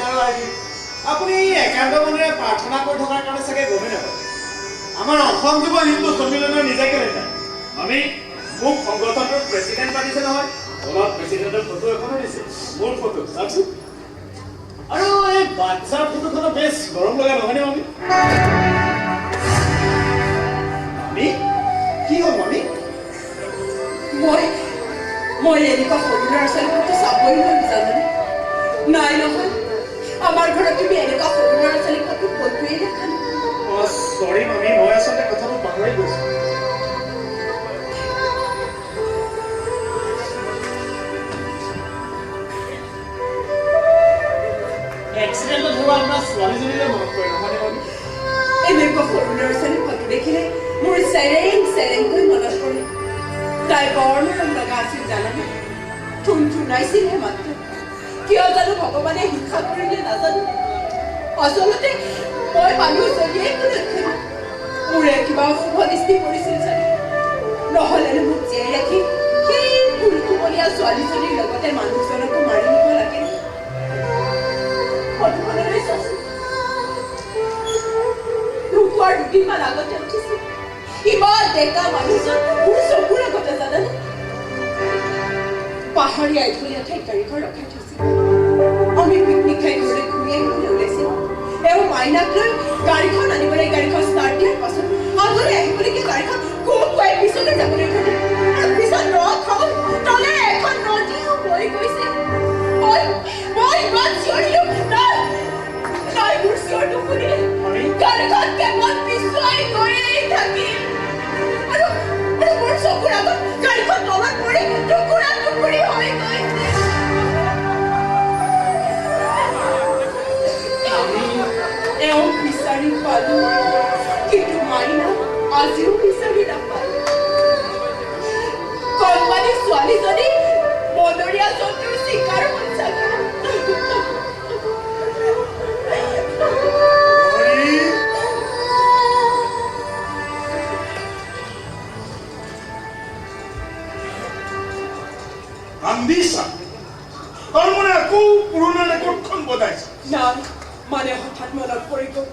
আৰু আহি আপুনি একান্ত মনেৰে প্ৰাৰ্থনা কৰি থকাৰ কাৰণে চাগে গমেই নাপায় আমাৰ অসম যুৱ হিন্দু সন্মিলনৰ নিজে কেলেণ্ডাৰ আমি মোক সংগঠনটোৰ প্ৰেচিডেণ্ট পাতিছে নহয় তলত প্ৰেচিডেণ্টৰ ফটো এখনো দিছে মোৰ ফটো চাওকচোন আৰু এই বাচ্চাৰ ফটোখনো বেছ গৰম লগা নহয়নে মামী কি হ'ল মামী মই এনেকুৱা সৰু ল'ৰা ছোৱালীবোৰতো চাবই মন জানানে নাই নহয় আমাৰ ঘৰত তুমি এনেকুৱা সৰু ল'ৰা ছোৱালী ফটো ফটোৱে দেখা নাই সৰি মামী মই আচলতে কথাটো পাহৰি গৈছো এক্সিডেণ্টত হোৱা আপোনাৰ ছোৱালীজনীলৈ মনত পৰে নহয়নে মামী এনেকুৱা সৰু ল'ৰা ছোৱালী ফটো দেখিলে মোৰ চেৰেংকৈ মনত পৰে তাই বৰ মৰম লগা আছিল জানানে থুনথুনাইছিলহে মাত্ৰ কিয় জানো ভগৱানে হিংসা কৰিলে নাজানো আচলতে মই মানুহ জগিয়ে কোনো মোৰে কিবা অশুভ দৃষ্টি পৰিছিল চাগে নহ'লেনো মোক জীয়াই ৰাখি সেই ফুলকুমলীয়া ছোৱালীজনীৰ লগতে মানুহজনকো মাৰি নিব লাগে ফটোখনলৈ চাইছো ঢুকুৱাৰ দুদিনমান আগতে উঠিছিল ইমান ডেকা মানুহজন মোৰ চকুৰ আগতে জানানে পাহাৰীয়া এঢলীয়া ঠাইত গাড়ীখন ৰখাই থৈছিল আমি পিকনিক খাই ঘৰলৈ ঘূৰি আহিবলৈ ওলাইছিল এওঁ মাইনাক লৈ গাড়ীখন আনিবলৈ গাড়ীখন ষ্টাৰ্ট দিয়াৰ পাছত আগলৈ আহিবলৈকে গাড়ীখন খুৱাই পিছলৈ যাবলৈ ধৰিলে আৰু পিছত ৰখাওঁ তলে এখন নদীও বৈ গৈছে মই ইমান চিঞৰিলো নাই মোৰ চিঞৰটো শুনিলে গাড়ীখন কেৱল পিছুৱাই গৈয়ে থাকিল আৰু মোৰ চকুৰ আগত গাড়ীখন তলত পৰি টুকুৰা টুকুৰি হৈ গৈছে এওঁ বিচাৰি পালো কিন্তু মাইনা আজিও বিচাৰি নাপালো কণমানি ছোৱালীজনী বনৰীয়া জন্তুৰ চিকাৰ হ'ল চাগে পুৰণা ৰেকৰ্ডখন বজাইছে নাই মানে হঠাৎ মনত পৰি গ'ল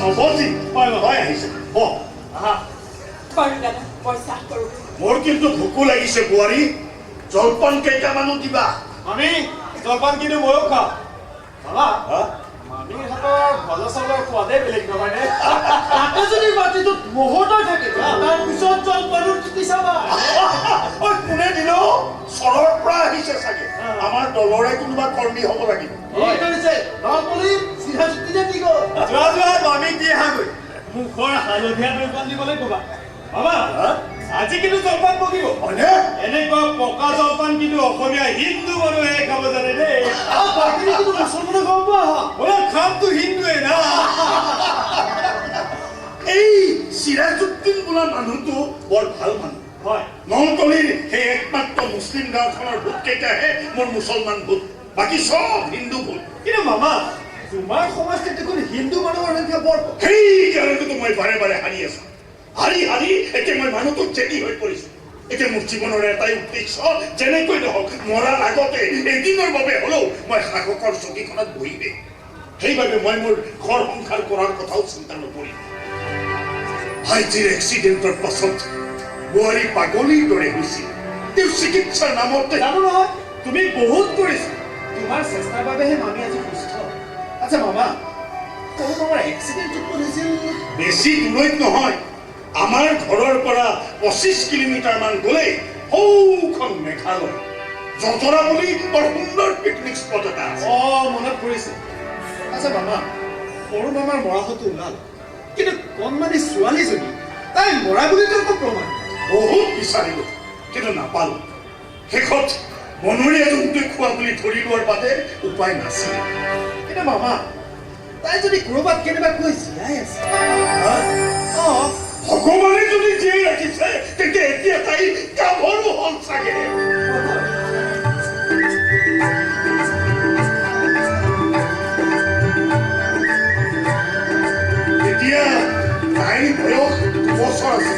নৱতী হয় আহিছে বাৰু দাদা মই চাহ কৰোঁ মোৰ কিন্তু ভোকো লাগিছে বোৱাৰী জলপান কেইটামানো দিবা আমি জলপান কিন্তু ময়ো খাওঁ বাবা মামীৰ হাতৰ ভজা চাউলৰ সোৱাদে বেলেগ নহয়নে তাতে যদি মাটিটোত মহতৰ থাকে তাৰ পিছত জলপানৰ জুতি চাবা কোনে দিলো চৰৰ পৰা আহিছে চাগে আমাৰ দলৰে কোনোবা কৰ্মী হ'ব লাগিব যোৱা মামীক দি আহাগৈ মুখৰ হালধীয়া জলপান দিবলৈ ক'বা বাবা আজি কিন্তু জলপান বগিব এনেকুৱা পকা জলপান কিন্তু অসমীয়া হিন্দু মানুহে খাব জানে দেই মুছলমানে গম পোৱা খামটো হিন্দুৱে না এই চিৰাজুদ্দিন বোলা মানুহটো বৰ ভাল মানুহ হয় নলতলীৰ সেই একমাত্ৰ মুছলিম গাঁওখনৰ ভোটকেইটাহে মোৰ মুছলমান ভোট বাকী চব হিন্দু ভোট কিন্তু মামা তোমাৰ সমাজত দেখোন হিন্দু মানুহৰ সংখ্যা বৰ সেইকাৰণেতো মই বাৰে বাৰে হাৰি আছো হাৰি এতিয়া মই মানুহটোক চেতি হৈ পৰিছো এতিয়া মোৰ জীৱনৰ এটাই উদ্দেশ্য যেনেকৈ নহওক মৰাৰ আগতে এদিনৰ বাবে হ'লেও মই শাসকৰ চকীখনত বহিবে সেইবাবে মই মোৰ ঘৰ সংসাৰ কৰাৰ কথাও চিন্তা নকৰিম ভাইটিৰ এক্সিডেণ্টৰ পাছত বোৱাৰী পাগলীৰ দৰে হৈছিল তেওঁ চিকিৎসাৰ নামতে জানো নহয় তুমি বহুত কৰিছা তোমাৰ চেষ্টাৰ বাবেহে মামী আজি সুস্থ আচ্ছা মামা সৰু মামাৰ এক্সিডেণ্ট ক'ত হৈছিল বেছি দূৰৈত নহয় আমাৰ ঘৰৰ পৰা 25 কিলোমিটাৰ মান গ'লে সৌখন মেঘালয় জতৰা বুলি বৰ সুন্দৰ পিকনিক স্পট এটা আছে মনত পৰিছে আচ্ছা মামা সৰু মামাৰ মৰাহতো ওলাল কিন্তু কণমানি ছোৱালীজনী তাই মৰা বুলিতো একো প্ৰমাণ বহুত বিচাৰিলো কিন্তু নাপালো শেষত বনৰীয়া জন্তুৱে খোৱা বুলি ধৰি লোৱাৰ বাদে উপায় নাছিল কিন্তু মামা তাই যদি ক'ৰবাত কেনেবাকৈ জীয়াই আছে ভগৱানে যদি জীয়াই ৰাখিছে তেতিয়া এতিয়া তাই গাভৰু হ'ল চাগে এতিয়া তাইৰ বয়স 2 বছৰ আছে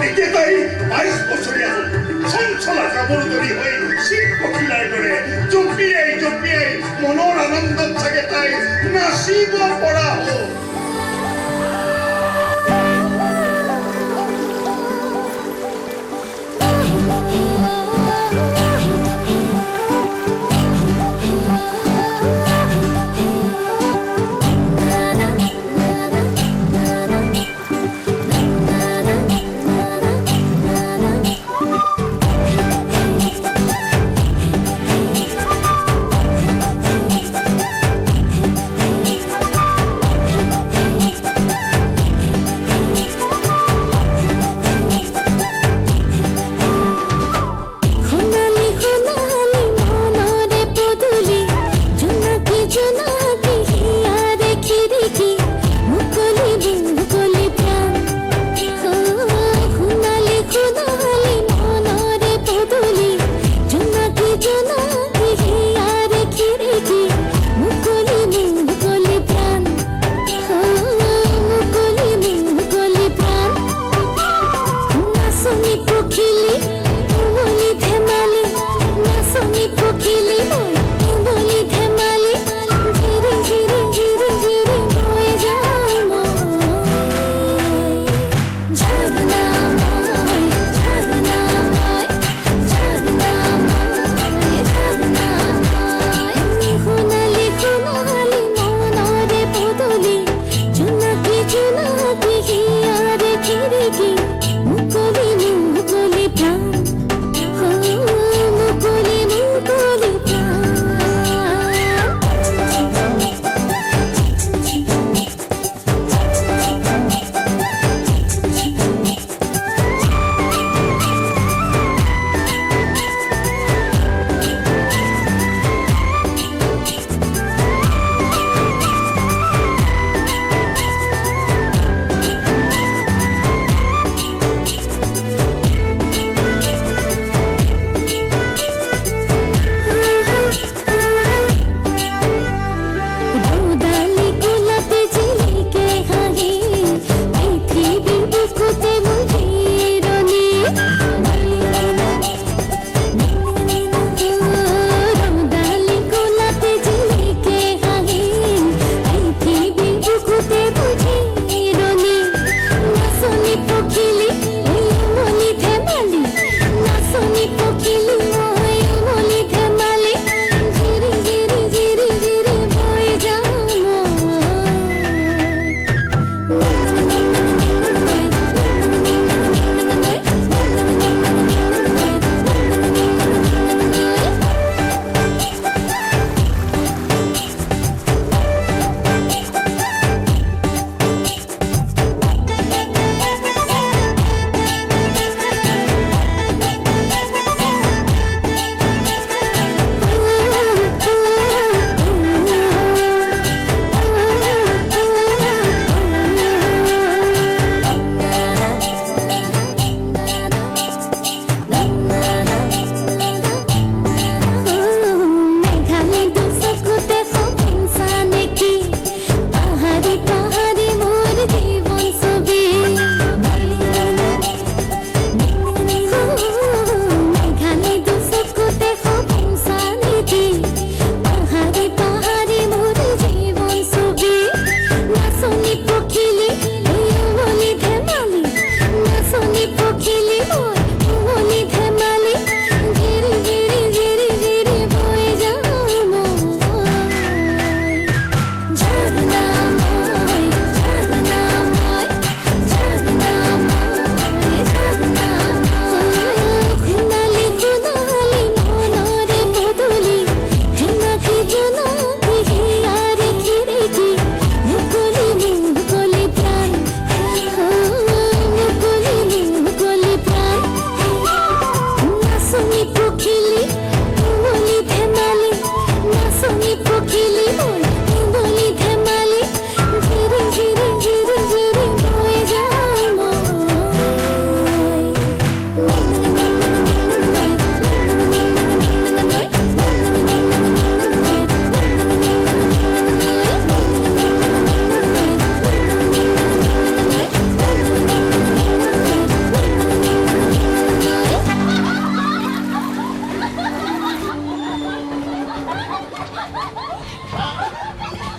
এতিয়া তাই 22 বছৰীয়া হ'ল চঞ্চলা গাভৰু দৰি হৈ চিক পখিলাৰ দৰে জঁপিয়াই কেইটাই নাচিব পৰা হ'ল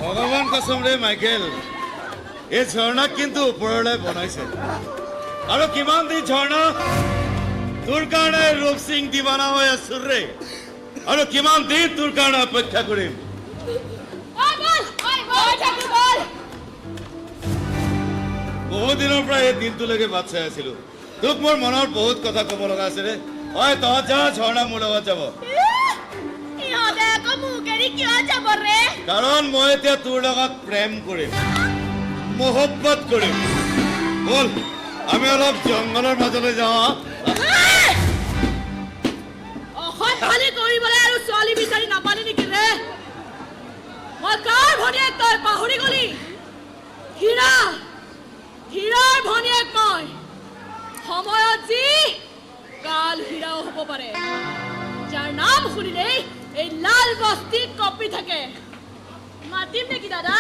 ভগৱান কসম ৰে মাইকেল এই ঝৰ্ণাক কিন্তু ওপৰলৈ বনাইছে আৰু কিমান দিন ঝৰ্ণা তোৰ কাৰণে ৰূপ সিং দিৱানা হৈ আছো ৰে আৰু কিমান দিন তোৰ কাৰণে অপেক্ষা কৰিম বহুত দিনৰ পৰা এই দিনটোলৈকে বাট চাই আছিলো তোক মোৰ মনৰ বহুত কথা ক'ব লগা আছে ৰে হয় তহঁত যা ঝৰ্ণা মোৰ লগত যাব কাৰণ মই এতিয়া তোৰ লগত প্ৰেম কৰিম মোহব্বত কৰিম বল আমি অলপ জংঘলৰ মাজলৈ যাওঁ ছোৱালী বিচাৰি নাপালি নেকি ৰে মই কাৰ ভনীয়েক তই পাহৰি গলি হীৰাৰ ভনীয়েক মই সময়ত যি কাল হীৰাও হ'ব পাৰে যাৰ নাম শুনিলেই এই লাল বস্তি কপি থাকে মাতিম নেকি দাদা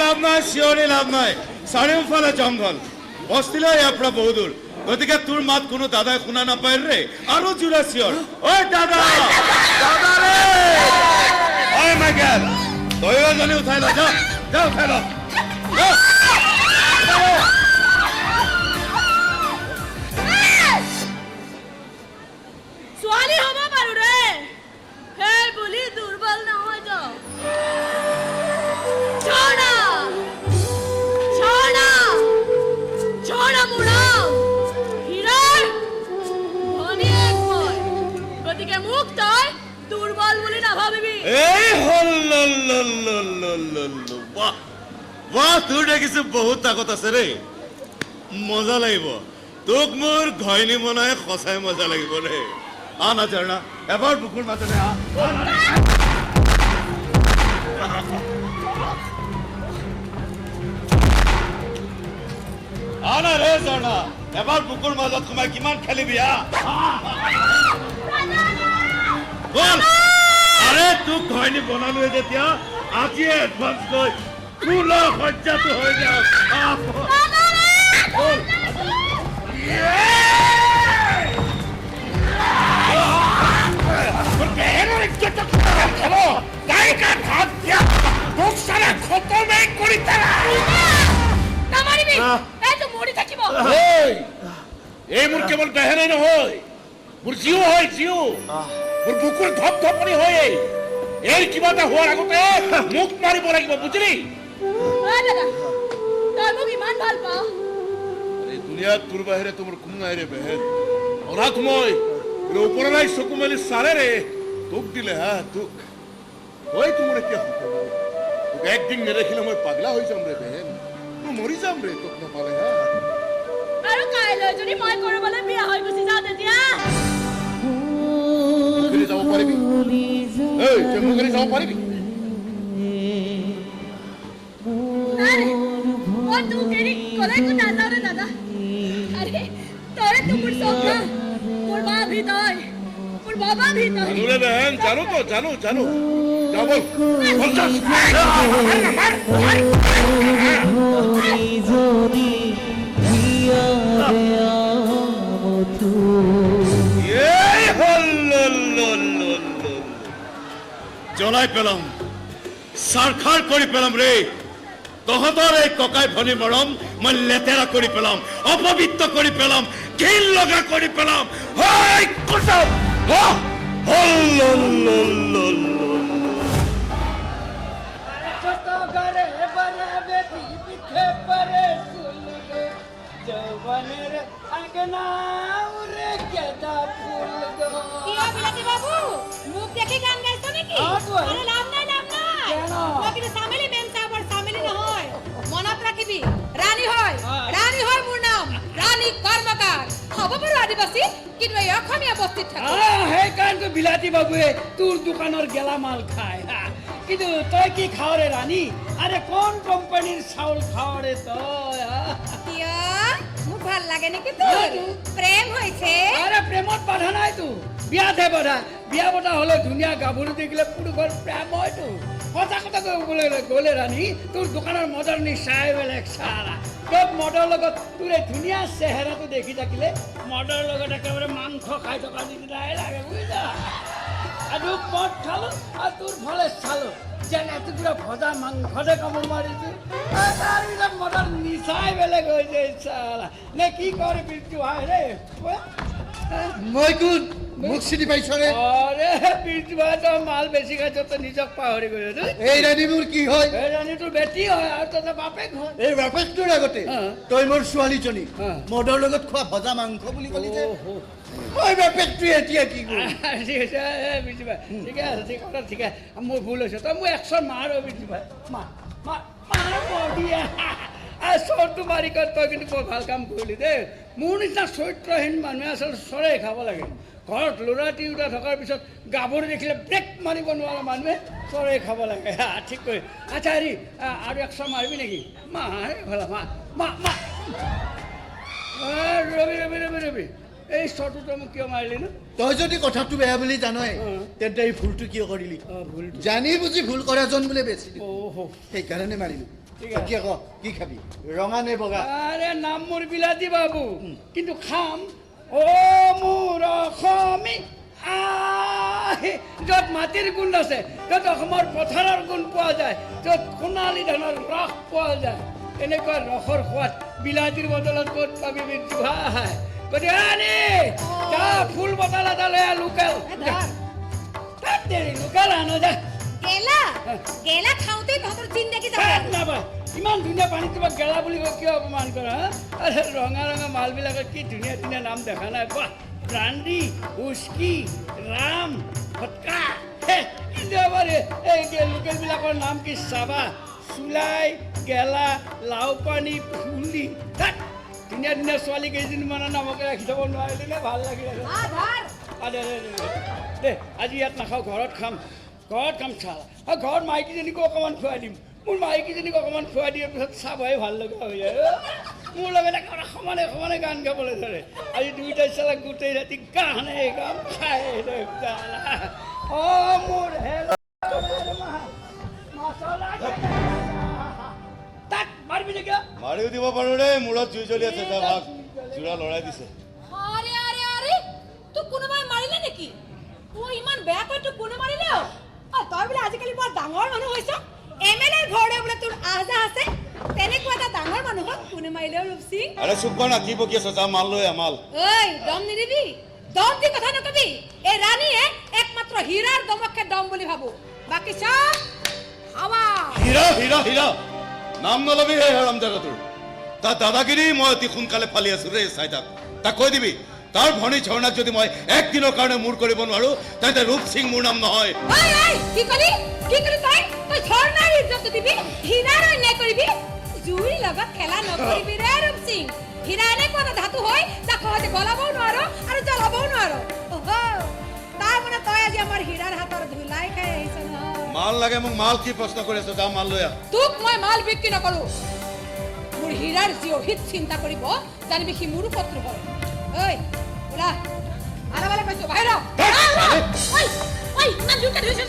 লাভ নাই চিঞৰি লাভ নাই চাৰিওফালে জংঘল বস্তিলৈ ইয়াৰ পৰা বহু দূৰ গতিকে তোৰ মাত কোনো দাদাই শুনা নাপায় ৰে আৰু জোৰে চিঞৰ ঐ দাদা দাদা ৰে ঐ মাইকেল তয়ো এজনী উঠাই ল যা উঠাই ল ছোৱালী হ'ব পাৰো ৰে সেই বুলি দুৰ্বল নহয় তো ঝৰ্ণা মুৰা হীৰাৰ ভনীয়েক মই গতিকে মোক তই দুৰ্বল বুলি নাভাবিবি এই হল বাহ বাহ তোৰ দেখিছো বহুত তাকত আছে ৰে মজা লাগিব তোক মোৰ ঘৈণী বনাই সঁচাই মজা লাগিব ৰে না ঝৰ্ণা এবাৰ বুকুৰ মাজলৈ আনা ৰে ঝৰ্ণা এবাৰ বুকুৰ মাজত সোমাই কিমান খেলিবি বল আৰে তোক ঘৈণী বনালো যেতিয়া আজিয়ে এডভান্স লৈ ফুলৰ সজ্জাটো হৈ যাওক এই মোৰ কেৱল বেহেৰাই নহয় মোৰ জিও হয় জিও মোৰ বুকুৰ ধপ ধপনি হয় এই কিবা এটা হোৱাৰ আগতে মোক মাৰিব লাগিব বুজিলি তই মোক ইমান ভাল পাওঁ দুনিয়াত তোৰ বাহিৰে তোমাৰ কোনো নাই ৰে বেহেন অনাথ মই ওপৰলৈ চকু মেলি চালে ৰে তোক দিলে হা তোক তই তোমাৰ এতিয়া তোক একদিন নেদেখিলে মই পাগলা হৈ যাম ৰে বেহেন মই মৰি যাম ৰে তোক নাপালে হা আৰু কাইলৈ যদি মই কৰবালৈ বিয়া হৈ গুচি যাওঁ তেতিয়া যাব পাৰিবি এই জম্মু কৰি যাব পাৰিবি মই তোক এৰি কলৈকো নাযাওঁ ৰে দাদা আৰে তই তো মোৰ সপনা মোৰ মা ভি তই মোৰ বাবা ভি তই জানো ৰে বেহেন জানো যাব জ্বলাই পেলাম চাৰখাৰ কৰি পেলাম ৰে তহঁতৰ এই ককাই ভনী মৰম মই লেতেৰা কৰি পেলাম অপবিত্ৰ কৰি পেলাম ঘিণ লগা কৰি পেলাম ৰানী হয় মোৰ নাম ৰানী কৰ্মকাৰ হব পাৰো আদিবাসী কিন্তু এই অসমীয়া বস্তিত থাকে সেইকাৰণে বিলাতী বাবুৱে তোৰ দোকানৰ গেলামাল খায় কিন্তু তই কি খাৱ ৰে ৰাণী আৰে কোন কোম্পানীৰ চাউল খাৱ ৰে তই কিয় মোক ভাল লাগে নেকি তোৰ প্ৰেম হৈছে আৰে প্ৰেমত বাধা নাই তো বিয়াতহে বাধা বিয়া বতা হলে ধুনীয়া গাভৰু দেখিলে পুৰুষৰ প্ৰেম হয়তো সঁচা কথা ক'বলৈ গ'লে ৰাণী তোৰ দোকানৰ মদৰ নিচাই বেলেগ চালা তোক মদৰ লগত তোৰ এই ধুনীয়া চেহেৰাটো দেখি থাকিলে মদৰ লগত একেবাৰে মাংস খাই থকা নিচিনাই লাগে বুজিছা আৰু মদ খালোঁ আৰু তোৰ ফালে চালোঁ যেনে টুকুৰা ভজা মাংসতে কামোৰ মাৰিছোঁ তাৰপিছত মদৰ নিচাই বেলেগ হৈছে চালা নে কি কৰে বিৰজু ভাই ৰে মই কোন মোক চিনি পাইছনে আৰে বিৰজু ভাই তই মাল বেছি খাইছ তই নিজক পাহৰি গৈছ এই ৰাণীবোৰ কি হয় এই ৰাণী তোৰ বেটি হয় আৰু তই বাপেক হয় এই বাপেকটোৰ আগতে তই মোৰ ছোৱালীজনী মদৰ লগত খোৱা ভজা মাংস বুলি ক'লি যে মই বাপেকটো এতিয়া কি কৰিম ঠিক আছে বিৰজু ভাই ঠিকে আছে ঠিক আছে মোৰ ভুল হৈছে তই মোক 100 মাৰ বিৰজু ভাই মাৰ দিয়া চৰটো মাৰি কয় তই কিন্তু বৰ ভাল কাম কৰিলি দেই মোৰ নিচিনা চৰিত্ৰহীন মানুহে আচলতে চৰাই খাব লাগে ঘৰত ল'ৰা তিৰোতা থকাৰ পিছত গাভৰু দেখিলে ব্ৰেক মাৰিব নোৱাৰা মানুহে চৰাই খাব লাগে ঠিক কৰি আচ্ছা হেৰি আৰু 100 মাৰিবি নেকি মাৰে ভাল ৰবি এই চৰটো তই মোক কিয় মাৰিলি নো তই যদি কথাটো বেয়া বুলি জানই তেন্তে এই ভুলটো কিয় কৰিলি জানি বুজি ভুল কৰাজন বোলে বেছি সেইকাৰণে মাৰিলো কি ক কি খাবি ৰঙা নে বগা আৰে নাম মোৰ বিলাতী বাবু কিন্তু খাম অ মোৰ অসমী য'ত মাটিৰ গুণ আছে য'ত অসমৰ পথাৰৰ গুণ পোৱা যায় য'ত সোণালী ধানৰ ৰস পোৱা যায় এনেকুৱা ৰসৰ সোৱাদ বিলাতীৰ বদলত ক'ত পাবি বিৰজু ভাই গতিকে আনি যা ফুল বটল এটা লৈ লোকেল লোকেল আনো যা গেলা খাওঁতেই তহঁতৰ জিন্দগী ইমান ধুনীয়া পানী তোমাক গেলা বুলি কৈ কিয় অপমান কৰা আৰে ৰঙা ৰঙা মালবিলাকৰ কি ধুনীয়া ধুনীয়া নাম দেখা নাই বাহ ব্ৰাণ্ডি উস্কি ৰাম ফটকা এই লোকেলবিলাকৰ নাম কি চাবা চুলাই গেলা লাও পানী ফুলি ধুনীয়া ধুনীয়া ছোৱালী কেইজনীমানৰ নামকে ৰাখি থ'ব নোৱাৰিলে নে ভাল লাগিলে দে আজি ইয়াত নাখাওঁ ঘৰত খাম চালা আৰু ঘৰত মাইকীজনীকো অকণমান খুৱাই দিম মোৰ মাইকীজনীক অকণমান খুৱাই দিয়াৰ পিছত চাবহে ভাল লগা হৈ যায় মোৰ লগত একেবাৰে সমানে সমানে গান গাবলৈ ধৰে আজি দুয়োটাই চালা গোটেই ৰাতি গানে গাম খাই মোৰ তাক মাৰিবি নেকি মাৰিও দিব পাৰো দেই মূৰত জুই জ্বলি আছে যা ভাগ জোৰা লৰাই দিছে আৰে তোক কোনোবাই মাৰিলে নেকি তই ইমান বেয়া কৈ তোক কোনে মাৰিলে তই বোলে আজিকালি বৰ ডাঙৰ মানুহ হৈছ এমএলএৰ ঘৰতে বোলে তোৰ আহজা আছে তেনেকুৱা এটা ডাঙৰ মানুহক কোনে মাৰিলে ৰূপসিং আৰে চুপ কৰ না কি বকি আছ যা মাল লৈ মাল ঐ দম নিদিবি দম দি কথা নকবি এই ৰাণীয়ে একমাত্ৰ হীৰাৰ দমককে দম বুলি ভাবো বাকী সব হাৱা হীৰা নাম নলবি হে হাৰামজাদা তোৰ তাৰ দাদাগিৰি মই অতি সোনকালে ফালি আছো ৰে চাই তাক কৈ দিবি তাৰ ভনী ঝৰ্ণাক যদি মই একদিনৰ কাৰণে মূৰ কৰিব নোৱাৰো তেন্তে ৰূপসিং মোৰ নাম নহয় কি কলি তই ঝৰ্ণাৰ ইজ্জত দিবি হীৰাৰ অন্যায় কৰিবি জুইৰ লগত খেলা নকৰিবি ৰে ৰূপসিং হীৰা এনেকুৱা এটা ধাতু হয় যাক সহজে গলাবও নোৱাৰো আৰু জ্বলাবও নোৱাৰো তাৰ মানে তই আজি আমাৰ হীৰাৰ হাতৰ ধুলাই খাই আহিছ নহয় মাল লাগে মোক মাল কি প্ৰশ্ন কৰি আছ যা মাল লৈ তোক মই মাল বিক্ৰী নকৰো মোৰ হীৰাৰ যি অহিত চিন্তা কৰিব জানিবি সি মোৰো শত্ৰু হয় ঐ ওলা আৰাবালে কৈছো বাহিৰ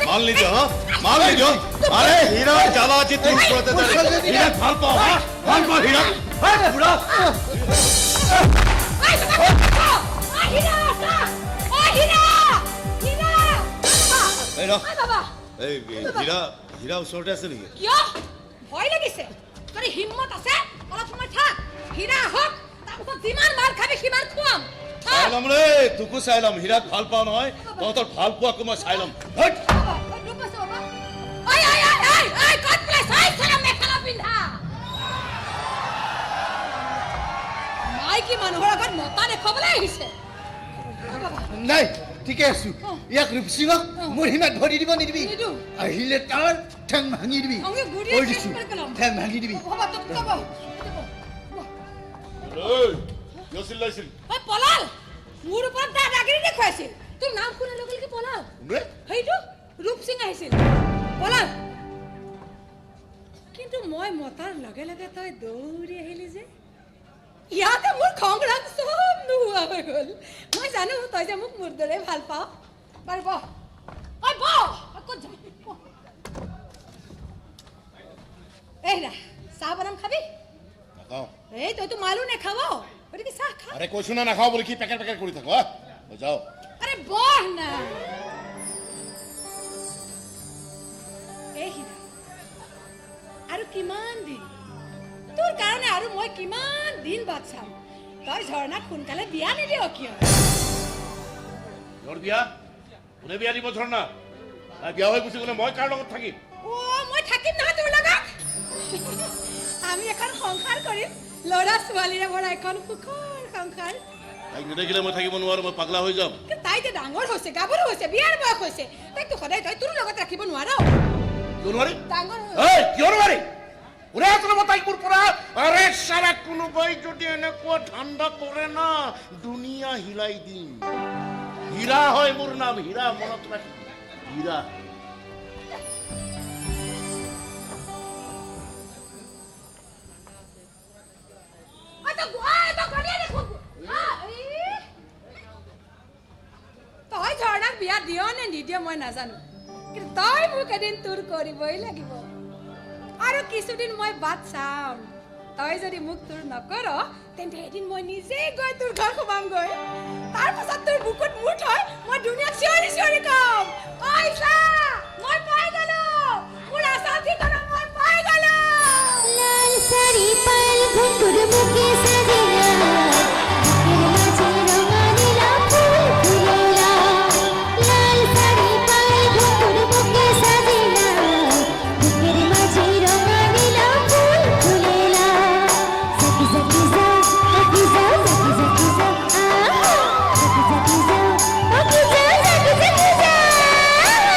মাল নিদিয় মাল নিদিয় আৰে হীৰাৰ জ্বালা আছে তুই কৰতে জানে হীৰা ভাল পাও হীৰা বুড়া এই হীৰা ওচৰতে আছে নেকি কিয় ভয় লাগিছে তোৰ হিম্মত আছে অলপ সময় থাক হীৰা হক তাৰপিছত যিমান মাৰ খাবি সিমান খুৱাম চাইলাম ৰে তোকো চাইলাম হীৰাক ভাল পাও নহয় তহঁতৰ ভাল পোৱাকো মই চাইলাম মাইকী মানুহৰ আগত মতা দেখুৱাবলৈ আহিছে নাই ঠিকে আছো ইয়াক ৰূপসিঙক মোৰ সীমাত ভৰি দিব নিদিবি আহিলে তাৰ ঠেং ভাঙি দিবি কৈ দিছো ঠেং ভাঙি দিবি পলাল মোৰ ওপৰত দাদাগিৰি দেখুৱাইছিল তোৰ নাম শুনাৰ লগে লগে পলাল সেইটো ৰূপসিং আহিছিল পলাল কিন্তু মই মতাৰ লগে লগে তই দৌৰি আহিলি যে ইয়াতে মোৰ খং ৰাগ চব নোহোৱা হৈ গ'ল মই জানো তই যে মোক মোৰ দৰে ভাল পাৱ বাৰু বহ ক'ত যাম এই চাহ বনাম খাবি খাওঁ এই তইতো মালো নেখাব গতিকে চাহ খা আৰে কৈছো না নাখাওঁ বুলি কি পেকেট পেকেট কৰি থাকো যাওঁ আৰে বহ না এই হীৰা আৰু কিমান দিন তোৰ কাৰণে আৰু মই কিমান দিন বাট চাম তই ঝৰ্ণাক সোনকালে বিয়া নিদিয় কিয় তোৰ বিয়া কোনে বিয়া দিব ঝৰ্ণা বিয়া হৈ গুচি গ'লে মই কাৰ লগত থাকিম ও মই থাকিম নহয় তোৰ লগত আমি এখন সংসাৰ কৰিম ল'ৰা ছোৱালীৰে ভৰা এখন সুখৰ সংসাৰ তাইক নেদেখিলে মই থাকিব নোৱাৰো মই পাগলা হৈ যাম তাই যে ডাঙৰ হৈছে গাভৰু হৈছে বিয়াৰ বয়স হৈছে তাইতো সদায় তই তোৰ লগত ৰাখিব নোৱাৰ কিয় নোৱাৰি ডাঙৰ কিয় নোৱাৰি ওৰে আসলে তাই পুৰ পড়া আৰে সাৰা কোনোবাই যদি এনেকুৱা ঠান্ডা কৰে না দুনিয়া হিলাই দিম হীৰা হয় মোৰ নাম হীৰা মনত ৰাখি হীৰা তই ঝৰ্ণাক বিয়া দিয় নে নিদিয় মই নাজানো কিন্তু তই মোক এদিন তোৰ কৰিবই লাগিব আৰু কিছুদিন মই বাট চাম তই যদি মোক তোৰ নকৰ তেন্তে এদিন মই নিজেই গৈ তোৰ ঘৰ সোমামগৈ তাৰ পাছত তোৰ বুকুত মুঠ হয় মই দুনিয়াক চিঞৰি চিঞৰি কম ঐ চা মই পাই গলো মোৰ আশা ঠিকনা মই পাই গলো লাল শাড়ি পাল ঘুঁটুর মুখে সাজিলা বুকের মাঝে রঙা নীলা ফুল ফুলেলা লাল শাড়ি পাল ঘুঁটুর মুখে সাজিলা বুকের মাঝে রঙা নীলা ফুল ফুলেলা জাকি জাকি যা জাকি যা জাকি জাকি যা আহা জাকি জাকি যা জাকি যা জাকি জাকি যা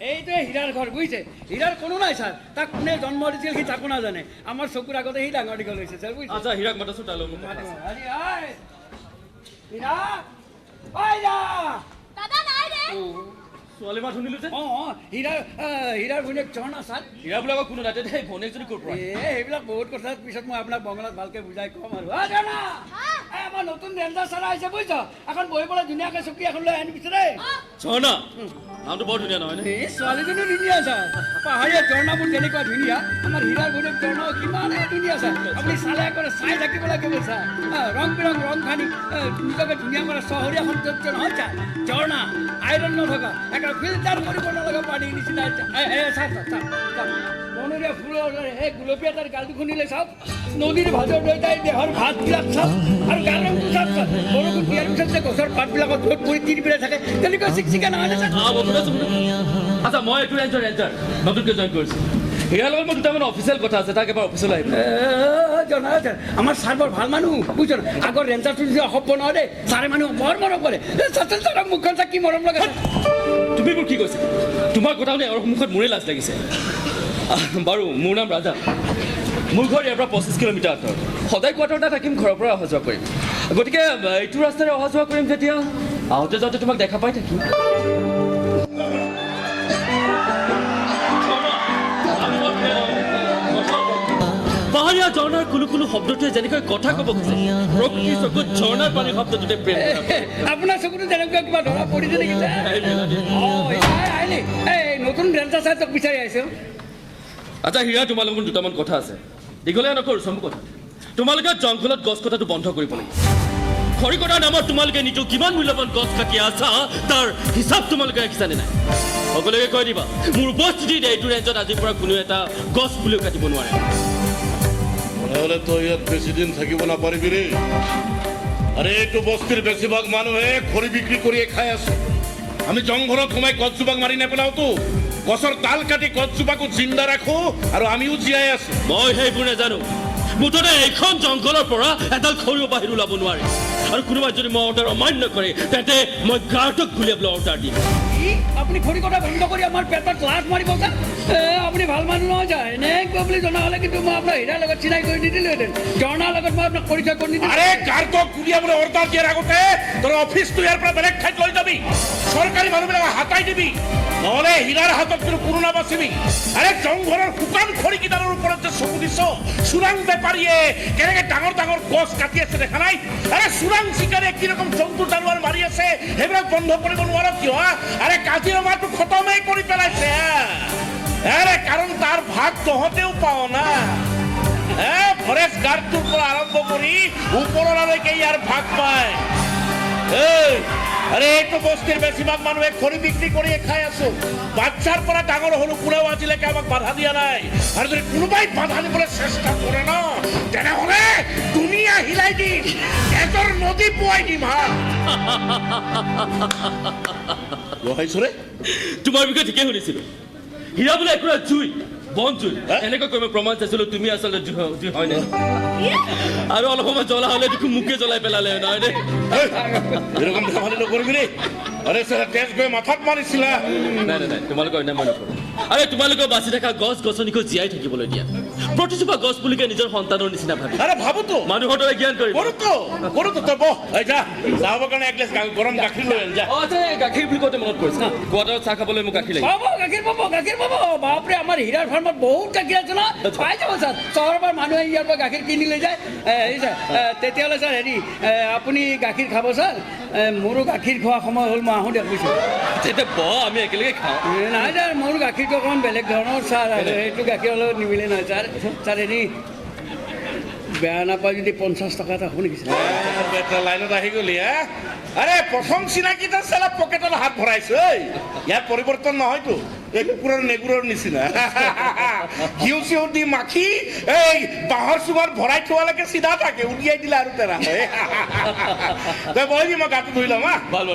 এইটোৱে হীৰাৰ ঘৰ বুজিছে হীৰাৰ কোনো নাই ছাৰ তাক কোনে জন্ম দিছিল সি তাকো নাজানে আমাৰ চকুৰ আগতে সি ডাঙৰ দীঘল হৈছে ছাৰ বুজিছে আচ্ছা হীৰাক মাতাছো তালৈ হীৰা ঐ যা দাদা নাই ৰে ছোৱালী মাত শুনিলো যে হীৰাৰ ভনীয়েক ঝৰ্ণা ছাৰ হীৰা বোলে কোনো নাই তেতিয়া ভনীয়েকজনী ক'ৰ পৰা সেইবিলাক বহুত কথা পিছত মই আপোনাক বঙলাত ভালকে বুজাই ক'ম আৰু ঝৰ্ণা আমাৰ নতুন ৰেঞ্জাৰ ছাৰ আহিছে বুজিছ এখন বহি পেলাই ধুনীয়াকৈ চকী এখন লৈ আনিবিছে দেই ঝৰ্ণা নামটো বৰ ধুনীয়া নহয় নে এই ছোৱালীজনীও ধুনীয়া ছাৰ পাহাৰীয়া ঝৰ্ণাবোৰ যেনেকুৱা ধুনীয়া আমাৰ হীৰাৰ ভনীয়েক ঝৰ্ণাও কিমানে ধুনীয়া ছাৰ আপুনি চালে কৰে চাই থাকিব লাগিব ছাৰ ৰং বিৰং ৰং খানি নিজকে ধুনীয়া কৰে চহৰীয়া সৌন্দৰ্য নহয় ছাৰ ঝৰ্ণা আইৰণ নথকা একেবাৰে ফিল্টাৰ কৰিব নলগা পানীৰ নিচিনা চাওক বনৰীয়া ফুলৰ সেই গুলপীয়া তাৰ গালটো খুন্দিলে চাওক নদীৰ ভাজৰ লৈ তাইৰ দেহৰ ভাতবিলাক চাওক আৰু গাৰ ৰংটো চাওক ছাৰ বৰষুণ দিয়াৰ পিছত যে গছৰ পাতবিলাকত ৰ'দ পৰি তিৰি পেলাই থাকে তেনেকুৱা চিকচিকা নহয় নে ছাৰ আচ্ছা মই এইটো ৰেঞ্জাৰ নতুনকৈ জইন কৰিছোঁ হীৰাৰ লগত মই দুটামান অফিচিয়েল কথা আছে তাক এবাৰ অফিচলৈ আহিব জনা ছাৰ আমাৰ ছাৰ বৰ ভাল মানুহ বুজিছ আগৰ ৰেঞ্জাৰটো যদি অসভ্য নহয় দেই ছাৰে মানুহ বৰ মৰম কৰে চাচোন ছাৰক মুখখন চাই কি মৰম লগা তুমি মোৰ কি কৈছা তোমাৰ কথা শুনি এওঁৰ সন্মুখত মোৰে লাজ লাগিছে বাৰু মোৰ নাম ৰাজা মোৰ ঘৰ ইয়াৰ পৰা 25 কিলোমিটাৰ আঁতৰত সদায় কোৱাৰ্টাৰতে থাকিম ঘৰৰ পৰা অহা যোৱা কৰিম গতিকে এইটো ৰাস্তাৰে অহা যোৱা কৰিম যেতিয়া আহোঁতে যাওঁতে তোমাক দেখা পাই থাকিম পাহাৰীয়া ঝৰ্ণাৰ কোনো কোনো শব্দটোৱে যেনেকৈ কথা ক'ব খোজে প্ৰকৃতিৰ চকুত ঝৰ্ণাৰ পানীৰ শব্দটোতে প্ৰেম আপোনাৰ চকুতো তেনেকুৱা কিবা ধৰা পৰিছে নেকি আহিলি এই নতুন ৰেঞ্জাৰ ছাৰ তোক বিচাৰি আহিছে আচ্ছা হীৰা তোমালোকৰ দুটামান কথা আছে দীঘলীয়া নকৰোঁ চমু কথা তোমালোকে জংঘলত গছ কটাটো বন্ধ কৰিব লাগিব খৰিকটাৰ নামত তোমালোকে নিজৰ কিমান মূল্যৱান গছ কাটি আছা তাৰ হিচাপ তোমালোকে ৰাখিছানে নাই সকলোকে কৈ দিবা মোৰ উপস্থিতিত এইটো ৰেঞ্জত আজিৰ পৰা কোনো এটা গছ পুলিও কাটিব নোৱাৰে নহ'লে তই ইয়াত বেছি দিন থাকিব নাপাৰিবি ৰে আৰে এইটো বস্তিৰ বেছিভাগ মানুহে খৰি বিক্ৰী কৰিয়ে খাই আছে আমি জংঘলত সোমাই গছজোপাক মাৰি নেপেলাওতো গছৰ ডাল কাটি গছজোপাকো জিন্দা ৰাখো আৰু আমিও জীয়াই আছো মই সেইবোৰ নাজানো মুঠতে এইখন জংঘলৰ পৰা এডাল খৰিও বাহিৰ ওলাব নোৱাৰে আৰু কোনোবাই যদি মই অৰ্ডাৰ অমান্য কৰে তেন্তে মই গাৰ্ডক গুলিয়াবলৈ অৰ্ডাৰ দিম আপুনি খৰিকটা বন্ধ কৰি আমাৰ পেটত লাট মাৰিব যে আপুনি ভাল মানুহ নহয় যায় এনেকুৱা বুলি জনা হ'লে কিন্তু মই আপোনাৰ হীৰাৰ লগত চিনাকি কৰি নিদিলোহেঁতেন জৰ্ণাৰ লগত মই আপোনাক পৰিচয় কৰি নিদিলোঁ আৰে গাৰ্ডক গুলিয়াবলৈ অৰ্ডাৰ দিয়াৰ আগতে তোৰ অফিচটো ইয়াৰ পৰা বেলেগ ঠাইত লৈ যাবি চৰকাৰী মানুহবিলাকক হাতাই দিবি নহ'লে হীৰাৰ হাতত কিন্তু কোনো নাবাচিবি আৰে জংঘলৰ শুকান খৰিকেইডালৰ ওপৰত যে চকু দিছ চোৰাং বেপাৰীয়ে কেনেকৈ ডাঙৰ ডাঙৰ গছ কাটি আছে দেখা নাই আৰে চোৰাং চিকাৰীয়ে কি ৰকম জন্তু জানোৱাৰ মাৰি আছে সেইবিলাক বন্ধ কৰিব নোৱাৰ কিয় আৰে কাজিৰঙাটো খতমেই কৰি পেলাইছে আৰে কাৰণ তাৰ ভাগ তহঁতেও পাও না ফৰেষ্ট গাৰ্ডটোৰ পৰা আৰম্ভ কৰি ওপৰলৈকে ইয়াৰ ভাগ পায় আৰে এইটো বস্তিৰ বেছিভাগ মানুহে খৰি বিক্ৰী কৰিয়ে খাই আছো বাচ্চাৰ পৰা ডাঙৰ হলো কোনেও আজিলৈকে আমাক বাধা দিয়া নাই আৰু যদি কোনোবাই বাধা দিবলৈ চেষ্টা কৰে ন তেনেহ'লে দুনিয়া হিলাই দিম এজৰ নদী পুৱাই দিম হা ৰহাইছৰে তোমাৰ বিষয়ে ঠিকেই শুনিছিলো হীৰা বোলে একুৰা জুই বন জুই এনেকৈ কৈ মই প্ৰমাণ চাইছিলো তুমি আচলতে জুই হয় নে আৰু অলপ সময় জ্বলা হ'লে দেখোন মোকে জ্বলাই পেলালে নহয় দে এরকম ধেমালি নকৰিবি দেই আৰে স্যাৰ তেজ গৈ মাথাত মাৰিছিলা নাই নাই নাই তোমালোকৰ অন্যায় মই নকৰোঁ আৰে তোমালোকে বাচি থকা গছ গছনিকো জীয়াই থাকিবলৈ দিয়া প্ৰতিজোপা গছ পুলিকে নিজৰ সন্তানৰ নিচিনা ভাবি আৰে ভাবোতো মানুহৰ দৰে জ্ঞান কৰিবা কৰোতো তই বহ এই যা চাহৰ কাৰণে এক গ্লাছ গৰম গাখীৰ লৈ আন যা গাখীৰ বুলি কওঁতে মনত পৰিছে কোৱাৰ্টাৰত চাহ খাবলৈ মোক গাখীৰ লাগিব গাখীৰ পাব বাপৰে আমাৰ হীৰাৰ ফাৰ্মত বহুত গাখীৰ আছে ন পাই যাব ছাৰ চহৰৰ পৰা মানুহে ইয়াৰ পৰা গাখীৰ কিনি লৈ যায় হেৰি ছাৰ তেতিয়াহ'লে ছাৰ হেৰি আপুনি গাখীৰ খাব ছাৰ মোৰো গাখীৰ খোৱা সময় হ'ল মই আহোঁ দেখিছোঁ তেতিয়া ব আমি একেলগে খাওঁ নাই ছাৰ মোৰ গাখীৰটো অকণমান বেলেগ ধৰণৰ ছাৰ সেইটো গাখীৰৰ লগত নিমিলে নহয় ছাৰ ছাৰ হেৰি বেয়া নাপায় যদি 50 টকা এটা হ'ব নেকি ছাৰ লাইনত আহি গলি আৰে প্ৰথম চিনাকিটা চালা পকেটত হাত ভৰাইছো ইয়াৰ পৰিৱৰ্তন নহয়তো এই কুকুৰৰ নেগুৰৰ নিচিনা ঘিউ চিউ দি মাখি এই বাঁহৰ চুঙাত ভৰাই থোৱালৈকে চিধা থাকে উলিয়াই দিলে আৰু তেৰা তই বহিবি মই গাটো ধুই ল'ম ভাল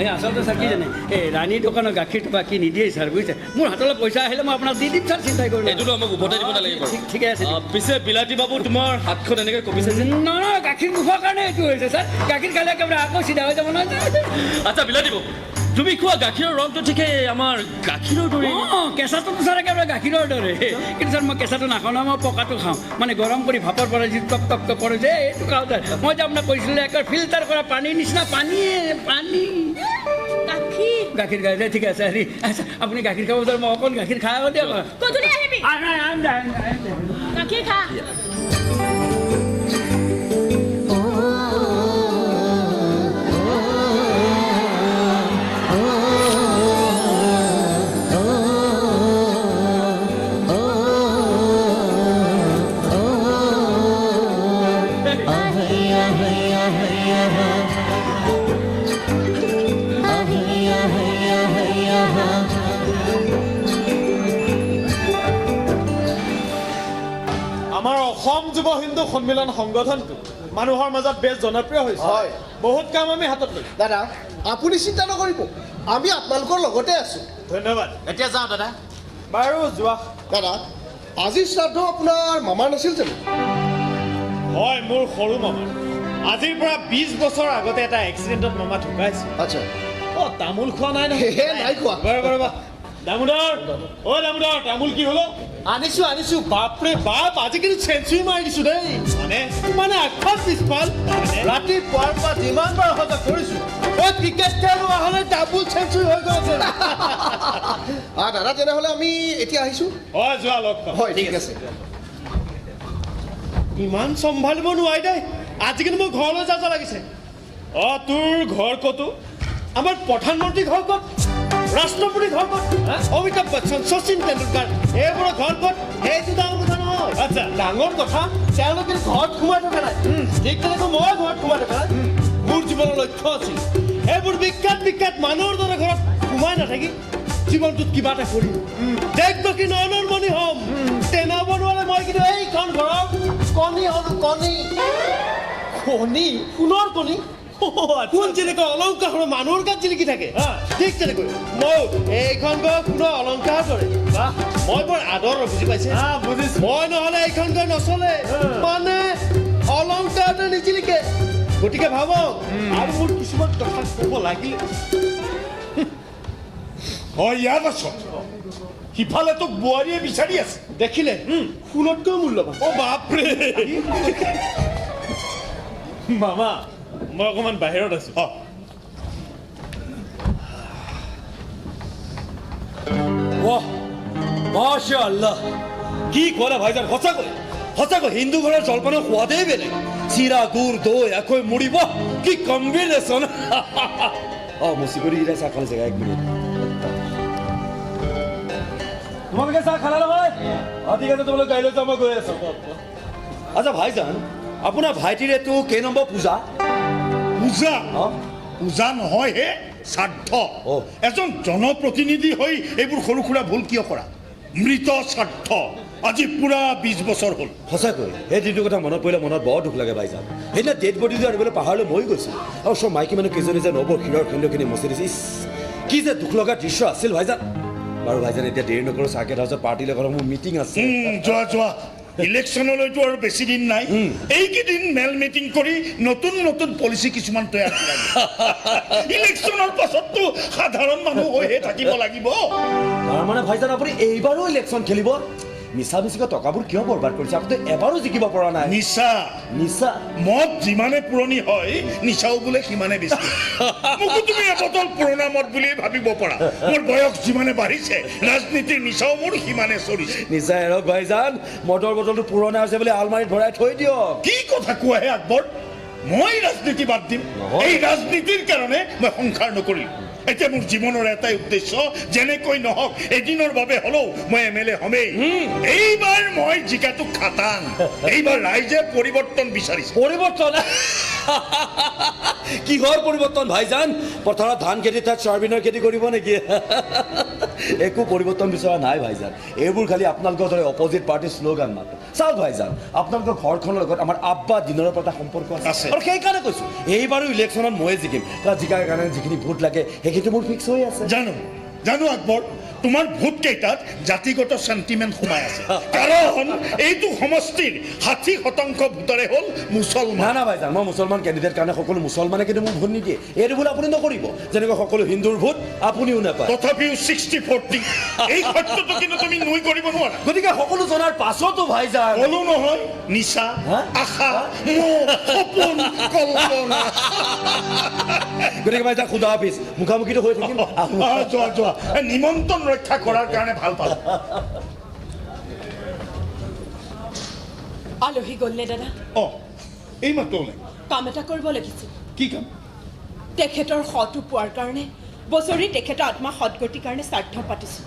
এই আচলতে ছাৰ কি জানে এই ৰাণীৰ দোকানৰ গাখীৰ বাকী নিদিয়ে ছাৰ বুজিছে মোৰ হাতলৈ পইচা আহিলে মই আপোনাক দি দিম ছাৰ চিন্তাই কৰি এইটোতো আমাক উভতাই দিব নালাগিব ঠিকে আছে পিছে বিলাতী বাবু তোমাৰ হাতখন এনেকৈ কঁপিছে যে নহয় গাখীৰ নোখোৱাৰ কাৰণে এইটো হৈছে ছাৰ গাখীৰ খালে একেবাৰে আকৌ চিধা হৈ যাব নহয় আচ্ছা বিলাতী বাবু তুমি খোৱা গাখীৰৰ ৰংটো ঠিকে আমাৰ গাখীৰৰ দৰে অঁ কেঁচাটোতো ছাৰ একেবাৰে গাখীৰৰ দৰে কিন্তু ছাৰ মই কেঁচাটো নাখাওঁ নহয় মই পকাটো খাওঁ মানে গৰম কৰি ভাপৰ পৰা যি টপ টপ টপ কৰে যে এইটো খাওঁ ছাৰ মই যে আপোনাক কৈছিলোঁ একেবাৰে ফিল্টাৰ কৰা পানীৰ নিচিনা পানী গাখীৰ খাই ঠিক আছে হেৰি আচ্ছা আপুনি গাখীৰ খাব ছাৰ মই অকণ গাখীৰ খাই দিয়ক গাখীৰ খা আমাৰ অসম যুৱ হিন্দু সন্মিলন সংগঠনটো মানুহৰ মাজত বেছ জনপ্ৰিয় হৈছে হয় বহুত কাম আমি হাতত লৈছোঁ দাদা আপুনি চিন্তা নকৰিব আমি আপোনালোকৰ লগতে আছোঁ ধন্যবাদ এতিয়া যাওঁ দাদা বাৰু যোৱা দাদা আজি শ্ৰাদ্ধ আপোনাৰ মামাৰ নাছিল জানো হয় মোৰ সৰু মামা আজিৰ পৰা 20 বছৰ আগতে এটা এক্সিডেণ্টত মামা ঢুকাইছে আচ্ছা অ তামোল খোৱা নাই হে নাই খোৱা বাৰু দামোদৰ দামোদৰ তামোল কি হলো আনিছো বাপৰে বাপ আজি কিন্তু চেঞ্চুৰী মাৰি দিছো দেই মানে আগফাল পিছফাল ৰাতিপুৱাৰ পৰা যিমান বাৰ অহা যোৱা কৰিছো ক্ৰিকেট খেল হোৱা হ'লে ডাবুল চেঞ্চুৰী হৈ গৈছে দাদা তেনেহ'লে আমি এতিয়া আহিছোঁ হয় যোৱা লগ পাম হয় ঠিক আছে ইমান চম্ভালিব নোৱাৰি দেই আজি কিন্তু মোৰ ঘৰলৈ যাব লাগিছে তোৰ ঘৰ ক'তো আমাৰ প্ৰধানমন্ত্ৰী ঘৰ ক'ত ৰাষ্ট্ৰপতি ঘৰ ক'ত অমিতাভ বচ্চন শচীন তেণ্ডুলকাৰ এইবোৰৰ ঘৰ ক'ত সেইটো ডাঙৰ কথা নহয় নহয় আচ্ছা ডাঙৰ কথা তেওঁলোকে ঘৰত সোমাই থকা নাই ঠিক তেনেকৈ মই ঘৰত সোমাই থকা নাই মোৰ জীৱনৰ লক্ষ্য আছিল এইবোৰ বিখ্যাত মানুহৰ দৰে ঘৰত সোমাই নাথাকি জীৱনটোত কিবা এটা কৰিম দেশবাসী নয়নৰ মণি হ'ম তেনে বনোৱালে মই কিন্তু এইখন ঘৰত কণী হ'লো কণী সোণৰ কণী কোন যেনেকৈ অলংকাৰ মানুহৰ গাত জিলিকি থাকে ঠিক তেনেকৈ মই এইখন ঘৰ সোণৰ অলংকাৰ দৰে মই বৰ আদৰ বুজি পাইছে মই নহ'লে এইখন ঘৰ নচলে মানে অলংকাৰতে নিজিলিকে গতিকে ভাবক আৰু মোৰ কিছুমান কথা ক'ব লাগিল হয় ইয়াত আছ সিফালে তোক বোৱাৰীয়ে বিচাৰি আছে দেখিলে সোণতকৈ মূল্যৱান অ বাপৰে মামা মই অকণমান বাহিৰত আছো वाह माशाअल्लाह কি কোৱা ভাইজান সঁচাকৈ হিন্দু ঘৰৰ জলপানৰ সোৱাদেই বেলেগ চিৰা গুড় দৈ একৈ মুড়ি বাহ কি কম্বিনেশ্যন মুচিগুৰি গিৰা চাহ খালে জেগা 1 মিনিট তোমালোকে চাহ খালা নহয় ঠিক আছে তোমালোক গাড়ীলৈ যাম মই গৈ আছো আচ্ছা ভাইজান আপোনাৰ ভাইটিৰ এইটো কেই নম্বৰ পূজা পূজা পূজা নহয় হে শ্ৰাদ্ধ এজন জনপ্ৰতিনিধি হৈ এইবোৰ সৰু সুৰা ভুল কিয় কৰা মৃত শ্ৰাদ্ধ আজি পুৰা 20 বছৰ হ'ল সঁচাকৈ এই দিনটোৰ কথা মনত পৰিলে মনত বৰ দুখ লাগে ভাইজান সেইদিনা ডেড বডিটো আনিবলৈ পাহাৰলৈ মই গৈছোঁ আৰু চব মাইকী মানুহ কেইজনী যে নৱ শিৰৰ খণ্ডখিনি মচি দিছে কি যে দুখ লগা দৃশ্য আছিল ভাইজান বাৰু ভাইজান এতিয়া দেৰি নকৰোঁ চাৰ্কেট হাউচত পাৰ্টি লগত মোৰ মিটিং আছে যোৱা ইলেকশ্যনলৈতো আৰু বেছি দিন নাই এইকেইদিন মেল মিটিং কৰি নতুন পলিচি কিছুমান তৈয়াৰ ইলেকশ্যনৰ পাছততো সাধাৰণ মানুহ হৈহে থাকিব লাগিব তাৰমানে ভাইজান আপুনি এইবাৰো ইলেকশ্যন খেলিব নিচা মিচিকৈ টকাবোৰ কিয় বৰবাদ কৰিছে আপুনি এবাৰো জিকিব পৰা নাই নিচা মদ যিমানে পুৰণি হয় নিচাও বোলে সিমানে বেছি মোকো তুমি এবটল পুৰণা মদ বুলি ভাবিব পাৰা মোৰ বয়স যিমানে বাঢ়িছে ৰাজনীতিৰ নিচাও মোৰ সিমানে চলিছে নিচা এৰক ভাইজান মদৰ বটলটো পুৰণা হৈছে বুলি আলমাৰীত ভৰাই থৈ দিয়ক কি কথা কোৱা হে আকবৰ মই ৰাজনীতি বাদ দিম এই ৰাজনীতিৰ কাৰণে মই সংসাৰ নকৰিম এতিয়া মোৰ জীৱনৰ এটাই উদ্দেশ্য যেনেকৈ নহওক এদিনৰ বাবে হলেও মই MLA হমেই এইবাৰ মই জিকাটো খাটাং এইবাৰ ৰাইজে পৰিৱৰ্তন বিচাৰিছে পৰিৱৰ্তন কিহৰ পৰিৱৰ্তন ভাইজান পথাৰত ধান খেতি তাত চয়াবিনৰ খেতি কৰিব নেকি একো পৰিৱৰ্তন বিচৰা নাই ভাইজান এইবোৰ খালি আপোনালোকৰ দৰে অপজিট পাৰ্টিৰ শ্লোগান মাত্ৰ চাওক ভাইজান আপোনালোকৰ ঘৰখনৰ লগত আমাৰ আব্বা দিনৰ পৰা এটা সম্পৰ্ক আছে আৰু সেইকাৰণে কৈছোঁ এইবাৰো ইলেকশ্যনত ময়ে জিকিম কাৰণ জিকাৰ কাৰণে যিখিনি ভোট লাগে সেইখিনি মোৰ ফিক্স হৈ আছে জানো আকবৰ তোমাৰ ভোট কেইটাত জাতিগত সেন্টিমেন্ট সোমাই আছে কাৰণ এইটো সমষ্টিৰ 60% ভোটাৰে হ'ল মুছলমান না ভাইজান মই মুছলমান কেণ্ডিডেট কাৰণে সকলো মুছলমানে কিন্তু মোক ভোট নিদিয়ে এইটো ভুল আপুনি নকৰিব যেনেকৈ সকলো হিন্দুৰ ভোট আপুনিও নাপায় তথাপিও 60-40 এই সত্যটো কিন্তু তুমি নুই কৰিব নোৱাৰা গতিকে সকলো জনাৰ পাছতো ভাইজান কলো নহয় নিচা আশা সপোন কল্পনা গতিকে ভাইজান খুদা হাফিজ মুখামুখিটো হৈ থাকিম যোৱা নিমন্ত্ৰণ ৰক্ষা কৰাৰ কাৰণে ভাল পালো আলহী গ'লনে দাদা এই মাত্ৰ ওলাই কাম এটা কৰিব লাগিছিল কি কাম তেখেতৰ সৎটো পোৱাৰ কাৰণে বছৰি তেখেতৰ আত্মা সৎগতিৰ কাৰণে শ্ৰাদ্ধ পাতিছোঁ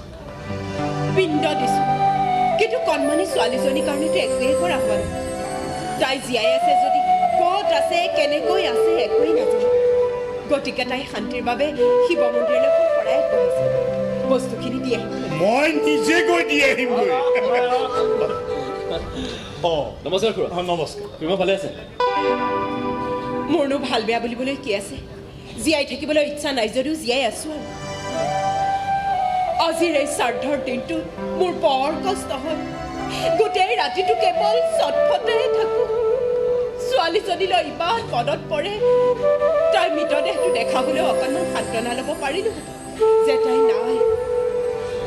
পিণ্ড দিছোঁ কিন্তু কণমানি ছোৱালীজনীৰ কাৰণেতো একোৱেই কৰা হোৱা নাই তাই জীয়াই আছে যদি ক'ত আছে কেনেকৈ আছে একোৱেই নাজানো গতিকে তাই শান্তিৰ বাবে শিৱ মন্দিৰলৈ শৰাইত বহিছে বস্তুখিনি দি আহিম মই নিজে গৈ দি আহিমগৈ নমস্কাৰ খুড়া নমস্কাৰ খুড়া ভালে আছে মোৰনো ভাল বেয়া বুলিবলৈ কি আছে জীয়াই থাকিবলৈ ইচ্ছা নাই যদিও জীয়াই আছো আৰু আজিৰ এই শ্ৰাদ্ধৰ দিনটো মোৰ বৰ কষ্ট হয় গোটেই ৰাতিটো কেৱল চটফটাই থাকোঁ ছোৱালীজনীলৈ ইমান মনত পৰে তাইৰ মৃতদেহটো দেখাবলৈ অকণমান সান্তনা ল'ব পাৰিলোঁ যে তাই নাই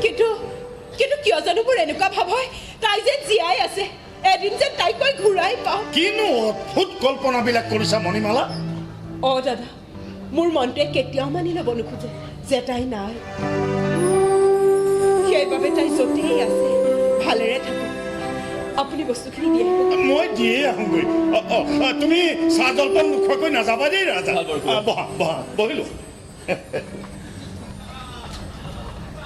কিন্তু কিয় জানো মোৰ এনেকুৱা ভাৱ হয় তাই যে জীয়াই আছে এদিন যে তাইক মই ঘূৰাই পাওঁ কিনো অদ্ভুত কল্পনাবিলাক কৰিছা মণিমালা দাদা মোৰ মনটোৱে কেতিয়াও মানি ল'ব নোখোজে যে তাই নাই সেইবাবে তাই য'তেই আছে ভালেৰে থাকক আপুনি বস্তুখিনি দিয়ে মই দিয়ে আহোঁগৈ তুমি চাহ জলপান নোখোৱাকৈ নাযাবা দেই ৰাজা বহিলো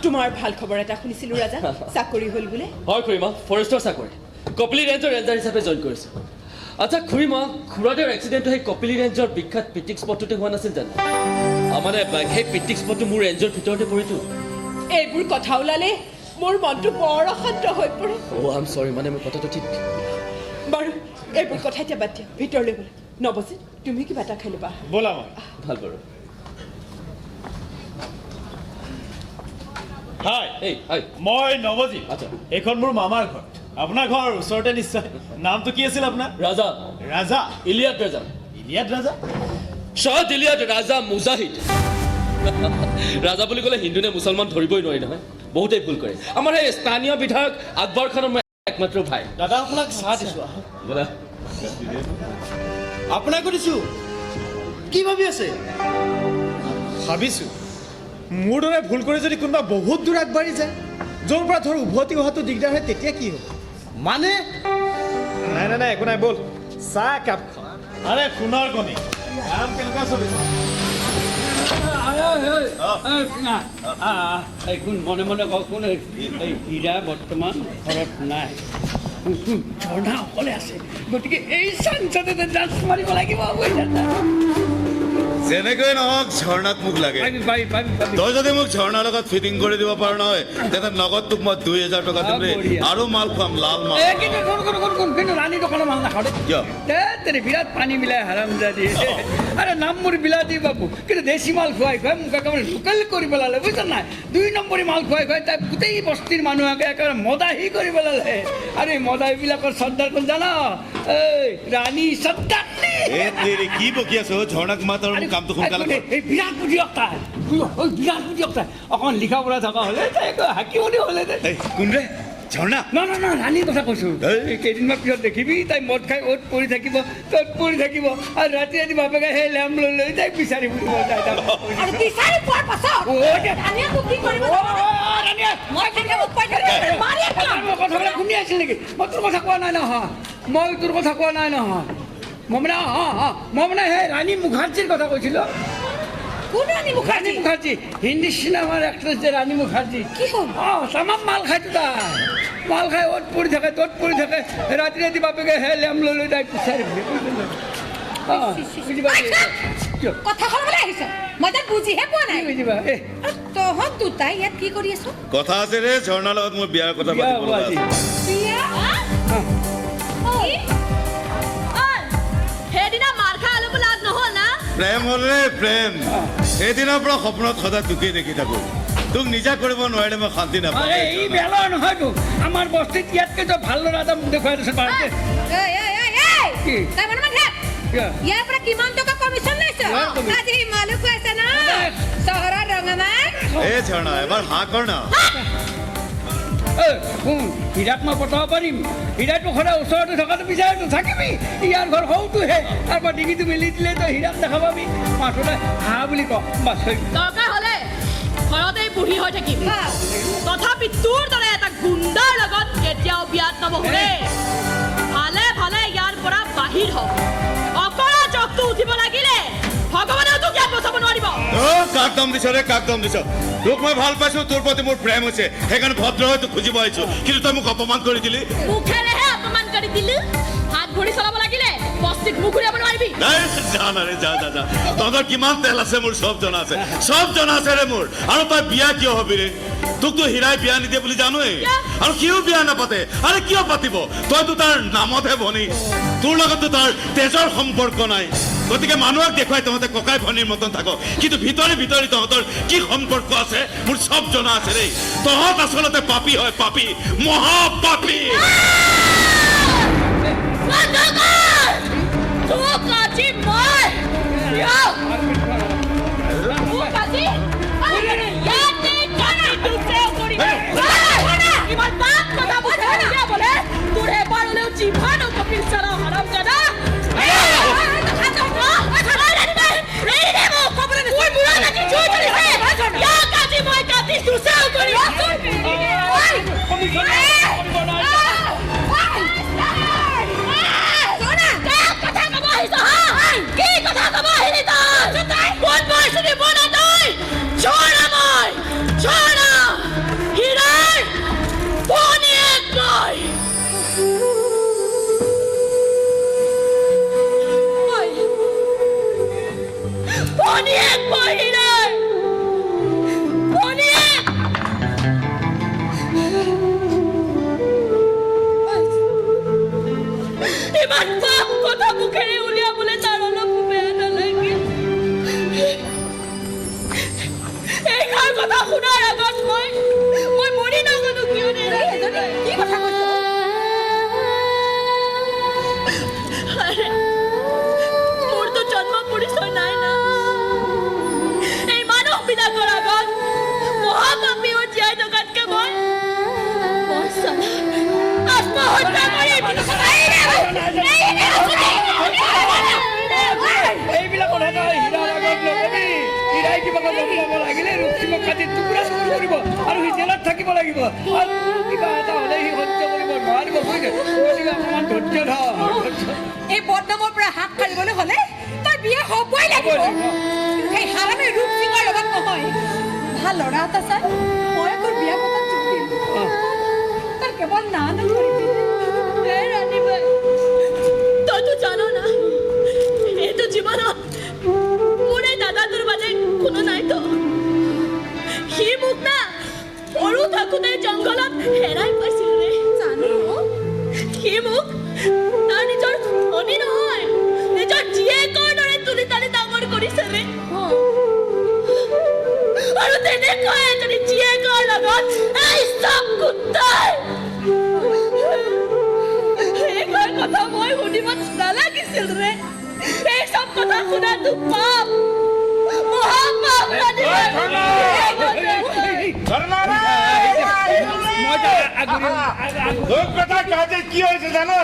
তোমাৰ ভাল খবৰ এটা শুনিছিলোঁ ৰাজা চাকৰি হ'ল বোলে হয় খুড়ীমা ফৰেষ্টৰ চাকৰি কপিলী ৰেঞ্জৰ ৰেঞ্জাৰ হিচাপে জইন কৰিছোঁ আচ্ছা খুৰী মই খুৰাদেউৰ এক্সিডেণ্টটো সেই কপিলী ৰেঞ্জৰ বিখ্যাত পিকনিক স্পটটোতে হোৱা নাছিল জানো মানে সেই পিকনিক স্পটটো মোৰ ৰেঞ্জৰ ভিতৰতে পৰিতো এইবোৰ কথা ওলালে মোৰ মনটো বৰ অশান্ত হৈ পৰে আই এম চৰি মানে মোৰ কথাটো ঠিক বাৰু এইবোৰ কথা এতিয়া বাদ দিয়া ভিতৰলৈ ব'লা নৱজিত তুমি কিবা এটা খাই ল'বা ব'লা মই ভাল বাৰু হাই এই হাই মই নৱজিত আচ্ছা এইখন মোৰ মামাৰ ঘৰ আপোনাৰ ঘৰ ওচৰতে নিশ্চয় নামটো কি আছিল আপোনাৰ ৰাজা ৰাজা ইলিয়াদ ৰাজা ইলিয়াদ ৰাজা শ্বহদ ইলিয়াদ ৰাজা মুজাহিদ ৰাজা বুলি ক'লে হিন্দু নে মুছলমান ধৰিবই নোৱাৰি নহয় বহুতেই ভুল কৰে আমাৰ সেই স্থানীয় বিধায়ক আকবৰ খানৰ মই একমাত্ৰ ভাই দাদা আপোনাক চাহ দিছোঁ বোলা আপোনাকো দিছোঁ কি ভাবি আছে ভাবিছোঁ মোৰ দৰে ভুল কৰি যদি কোনোবা বহুত দূৰ আগবাঢ়ি যায় য'ৰ পৰা ধৰ উভতি অহাটো দিগদাৰ হয় তেতিয়া কি হ'ব মানে নাই নাই নাই একো নাই ব'ল চাহ একাপ খা আৰে সোণৰ কণী কাম কেনেকুৱা চলিছে কোন মনে মনে কোন এই হীৰা বৰ্তমান ঘৰত নাই ঝৰ্ণা অকলে আছে গতিকে এই চান্সতে ডান্স মাৰিব লাগিব যেনেকৈ নহওক ঝৰ্ণাক মোক লাগে তই যদি মোক ঝৰ্ণাৰ লগত ফিটিং কৰি দিব পাৰ নহয় তেতিয়া নগদ তোক মই 2000 টকা দিম দেই আৰু মাল খুৱাম লাল মাল কিন্তু ৰাণী দোকানৰ মাল নাখাওঁ দেই বিৰাট পানী মিলাই হাৰাম দিয়ে আৰে নাম মোৰ বিলাতী বাবু কিন্তু দেশী মাল খুৱাই খুৱাই মোক একেবাৰে লোকেল কৰি পেলালে বুজিছ নাই 2 নম্বৰী মাল খুৱাই খুৱাই তাই গোটেই বস্তিৰ মানুহকে একেবাৰে মদাহী কৰি পেলালে আৰু এই মদাহীবিলাকৰ চৰ্দাৰ কোন জান এই ৰাণী চৰ্দাৰ কি বকি আছো ঝৰ্ণাক মাত আৰু কামটো সোনকালে এই বিৰাট বুদ্ধিয়ক তাই বিৰাট বুদ্ধিয়ক তাই অকণ লিখা পঢ়া থকা হ'লে তাই হাকিমনি হ'লে কোন ৰে ঝৰ্ণা ন ৰাণীৰ কথা কৈছোঁ কেইদিনমান পিছত দেখিবি তাই মদ খাই অ'ত পৰি থাকিব ত'ত পৰি থাকিব আৰু ৰাতি ৰাতি বাপেকে সেই লেম্প লৈ লৈ তাইক বিচাৰি ফুৰিব আৰু বিচাৰি পোৱাৰ পাছত ৰাণীয়ে তোক কি কৰিব মই কেনেকৈ উপায় মাৰি পেলাম কথাবিলাক শুনি আছিল নেকি মই তোৰ কথা কোৱা নাই নহয় মই মানে সেই ৰাণী মুখাৰ্জীৰ কথা কৈছিলোঁ কোন ৰাণী মুখাৰ্জী হিন্দী চিনেমাৰ এক্ট্ৰেছ যে ৰাণী মুখাৰ্জী কি হ'ল তামাম মাল খাইতো তাই মাল খাই অ'ত পৰি থাকে ত'ত পৰি থাকে ৰাতি ৰাতি বাপেকে সেই লেম্প লৈ লৈ তাইক বিচাৰি কথা ক'বলৈ আহিছ মই তাত বুজিহে পোৱা নাই বুজিবা তহঁত দুটাই ইয়াত কি কৰি আছ কথা আছে ৰে ঝৰ্ণাৰ লগত মোৰ বিয়াৰ কথা পাতিব লগা আছে সেইদিনা মাৰ খাই অলপো লাজ নহ'ল না প্ৰেম হ'ল ৰে প্ৰেম সেইদিনাৰ পৰা সপোনত সদায় তোকেই দেখি থাকো তোক নিজা কৰিব নোৱাৰিলে মই শান্তি নাপাওঁ এই বেলা নহয়তো আমাৰ বস্তিত ইয়াতকেতো ভাল ল'ৰা এটা মোক দেখুৱাই দিছে বাৰতে ইয়াৰ পৰা কিমান টকা কমিশ্যন লৈছ আজি মালু খুৱাইছে না চহৰৰ ৰঙামাই এই ঝৰ্ণা এবাৰ হাঁ কৰ না শুন হীৰাক মই পঠাব পাৰিম হীৰাটো সদায় ওচৰতে থকাটো বিচাৰিতো থাকিবি ইয়াৰ ঘৰ সৰুটোহে তাৰপৰা ডিঙিটো মেলি দিলে তই হীৰাক দেখা পাবি মাথোতে হাঁহ বুলি ক বাছ দৰকাৰ হ'লে ঘৰতেই বুঢ়ী হৈ থাকিম তথাপি তোৰ দৰে এটা গুণ্ডাৰ লগত কেতিয়াও বিয়াত নবহোৰে ভালে ভালে ইয়াৰ পৰা বাহিৰ হওক অকৰা চকটো উঠিব লাগিলে ভগৱানেও তোক ইয়াত বচাব নোৱাৰিব কাক দম দিছ ৰে কাক দম দিছ তোক মই ভাল পাইছো তোৰ প্ৰতি মোৰ প্ৰেম হৈছে সেইকাৰণে ভদ্ৰ হৈ তোক খুজিব আহিছো কিন্তু তই মোক অপমান কৰি দিলি মুখেৰেহে অপমান কৰি দিলি হাত ভৰি চলাব লাগিলে বস্তিত মুখ ঘূৰাব নোৱাৰিবি যা তহঁতৰ কিমান তেল আছে মোৰ চব জনা আছে ৰে মোৰ আৰু তই বিয়া কিয় হবি ৰে তোকতো হীৰাই বিয়া নিদিয়ে বুলি জানোৱেই আৰু কিয় বিয়া নাপাতে আৰে কিয় পাতিব তইতো তাৰ নামতহে ভনী তোৰ লগততো তাৰ তেজৰ সম্পৰ্ক নাই গতিকে মানুহক দেখুৱাই তহঁতে ককাই ভনীৰ মতন থাক কিন্তু ভিতৰি ভিতৰি তহঁতৰ কি সম্পৰ্ক আছে মোৰ চব জনা আছে ৰে তহঁত আচলতে পাপী হয় পাপী মহাপাপী তোক আজি মই ইমান বাপ কথা বোলে তোৰ এবাৰ হ'লেও জিভানো কপিল চাৰা হাৰাম জানা মই কাটি চুচাও কৰি Hira! Pony! এইবিলাক কথা তই হীৰাৰ আগত নকবি। হীৰাই কিবা গম পাব লাগিলে ৰূপসীমক কাটি টুকুৰা টুকুৰ কৰিব আৰু সি জেলত থাকিব লাগিব। আৰু কিবা এটা হ'লে সি সহ্য কৰিব নোৱাৰিব। বুজিছে? গতিকে অকণমান ধৈৰ্য ধৰ। এই বদনামৰ পৰা হাত সাৰিবলৈ হ'লে তই বিয়া হ'বই লাগিব। সেই হাৰামী ৰূপসিঙৰ লগত নহয়। ভাল ল'ৰা এটা চাই মই তোৰ বিয়া পতাত যোগ দিম। তই কেৱল না নকৰিবি। এই ৰাণীবাই, তইতো জানো না এইটো জীৱনত মোৰ এই দাদাটোৰ বাদে কোনো নাইতো। সি মোক না সৰু থাকোঁতে জংঘলত হেৰাই পাইছিল ৰে। জানো সি মোক তাৰ নিজৰ ভনী নহয়, নিজৰ জীয়েকৰ দৰে তুলি তালি ডাঙৰ কৰিছে ৰে। আৰু তেনেকৈ এজনী জীয়েকৰ লগত এই চব কুত্তাই এইষাৰ কথা মই শুনিব নালাগিছিল ৰে। এই চব কথা শুনাটো পাপ, মহাপাপ ৰাণীবাই। কি হয়েছে জানো?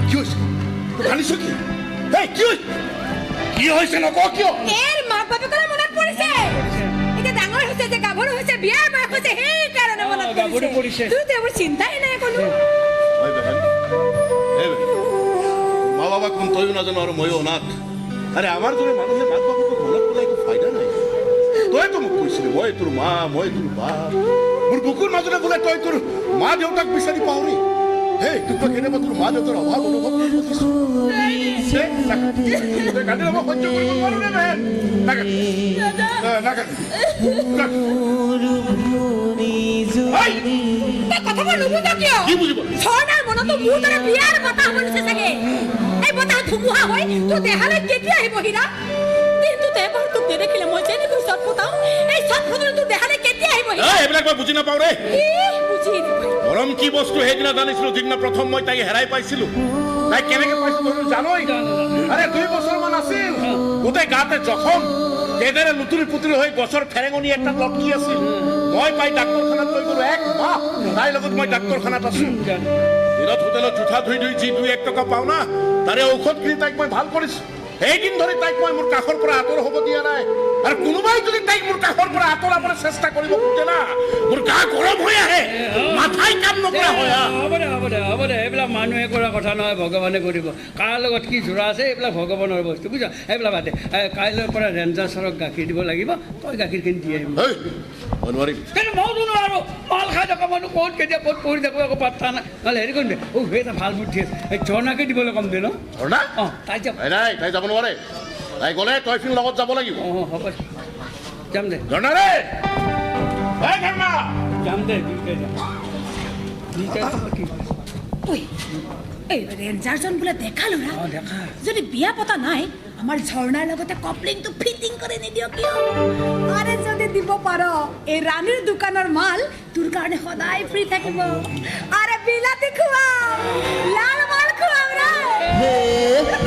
কি হয়েছে? জানিস কি? কি হয়েছে না কিয়? এর মাক বাপেকৰ মনত পৰিছে। এতিয়া ডাঙৰ হৈছে যে গাভৰু হৈছে, বিয়াৰ বয়স হৈছে, সেই কাৰণে মনত গাভৰু পৰিছে। তুই তো এইবোৰ চিন্তাই নাই কোনো। মা বাবা কোন তইও নাজানো আৰু ময়ো অনাথ। আৰে আমাৰ দৰে মানুহে মাক বাপেকক মনত পেলাই একো ফাইদা নাই। তইতো মোক কৈছিলি মই তোৰ মা, মই তোৰ বাপ। মোৰ বুকুৰ মাজতে বোলে তই তোৰ মা দেউতাক বিচাৰি পাহৰি। হেই তোক কেতিয়াবা তোৰ মা দেউতাৰ অভাৱ অনুভৱ কৰিব দিছো। কান্দি ল'ব সহ্য কৰিব নোৱাৰো নে বেহেন? তই কথাবোৰ নুবুজ কিয়? কি বুজিব? ঝৰ্ণাৰ মনতো মোৰ দৰে বিয়াৰ বতাহ বলিছে চাগে। এই বতাহ ধুমুহা হৈ তোৰ দেহালৈ কেতিয়া আহিব হীৰা? দিনটোত এবাৰ তোক নেদেখিলে মই যেনেকৈ চট ফুটাও, এই চট ফুটালে তোৰ দেহালৈ কেতিয়া আহিব হীৰা? এইবিলাক মই বুজি নাপাওঁ ৰে। বুজি মৰম কি বস্তু সেইদিনা জানিছিলো যিদিনা প্ৰথম মই তাইক হেৰাই পাইছিলো। তাই কেনেকে পাইছিলো জানই? আৰে 2 বছৰমান আছিল, গোটেই গাতে জখম, তেজেৰে লুতুৰি পুতুৰি হৈ গছৰ ফেৰেঙনি এটা লটকি আছিল। মই পাই ডাক্তৰখানাত লৈ গলো 1 মাহ। তাইৰ লগত মই ডাক্তৰখানাত আছো। দিনত হোটেলত জোঠা ধুই ধুই যি 2-1 টকা পাওঁ না, তাৰে ঔষধ কিনি তাইক মই ভাল কৰিছো। সেইদিন ধৰি তাইক মই মোৰ কাষৰ পৰা আঁতৰ হ'ব দিয়া নাই। আৰু কোনোবাই যদি তাইক মোৰ কাষৰ পৰা আঁতৰাবলৈ চেষ্টা কৰিব খোজে না, মোৰ গা গৰম হৈ আহে, মাথাই কাম নকৰা হয়। হ'ব দে এইবিলাক মানুহে কৰা কথা নহয়, ভগৱানে কৰিব। কাৰ লগত কি জোৰা আছে এইবিলাক ভগৱানৰ বস্তু, বুজা? এইবিলাক বাদে। কাইলৈৰ পৰা ৰেঞ্জাৰ ছাৰক গাখীৰ দিব লাগিব, তই গাখীৰখিনি দি আহিবি। মই নোৱাৰিম। কিন্তু মইতো নোৱাৰো, মাল খাই থকা মানুহ ক'ত কেতিয়া ক'ত পৰি থাকো একো পাত্তা নাই। নহ'লে হেৰি কৰিম দে, সেই এটা ভাল বুদ্ধি আছে, এই ঝৰ্ণাকে দিবলৈ কম দে ন? ঝৰ্ণা? অঁ তাই যাব। নাই তাই যাব নোৱাৰে। তাই গ'লে তই ফিল্ড লগত যাব লাগিব। হ'ব যাম দে। ঝৰ্ণা ৰে, ঝৰ্ণা যাম দে, দুইটাই যাম। কি ঐ, এই ৰেঞ্জাৰজন বোলে দেখা ল'ৰা। দেখা যদি বিয়া পতা নাই, আমাৰ ঝৰ্ণাৰ লগতে কপলিংটো ফিটিং কৰি নিদিয় কিয়? আৰে যদি দিব পাৰ, এই ৰাণীৰ দোকানৰ মাল তোৰ কাৰণে সদায় ফ্ৰী থাকিব। আৰে বিলাতী খুৱাম, লাল মাল খুৱাম ৰে।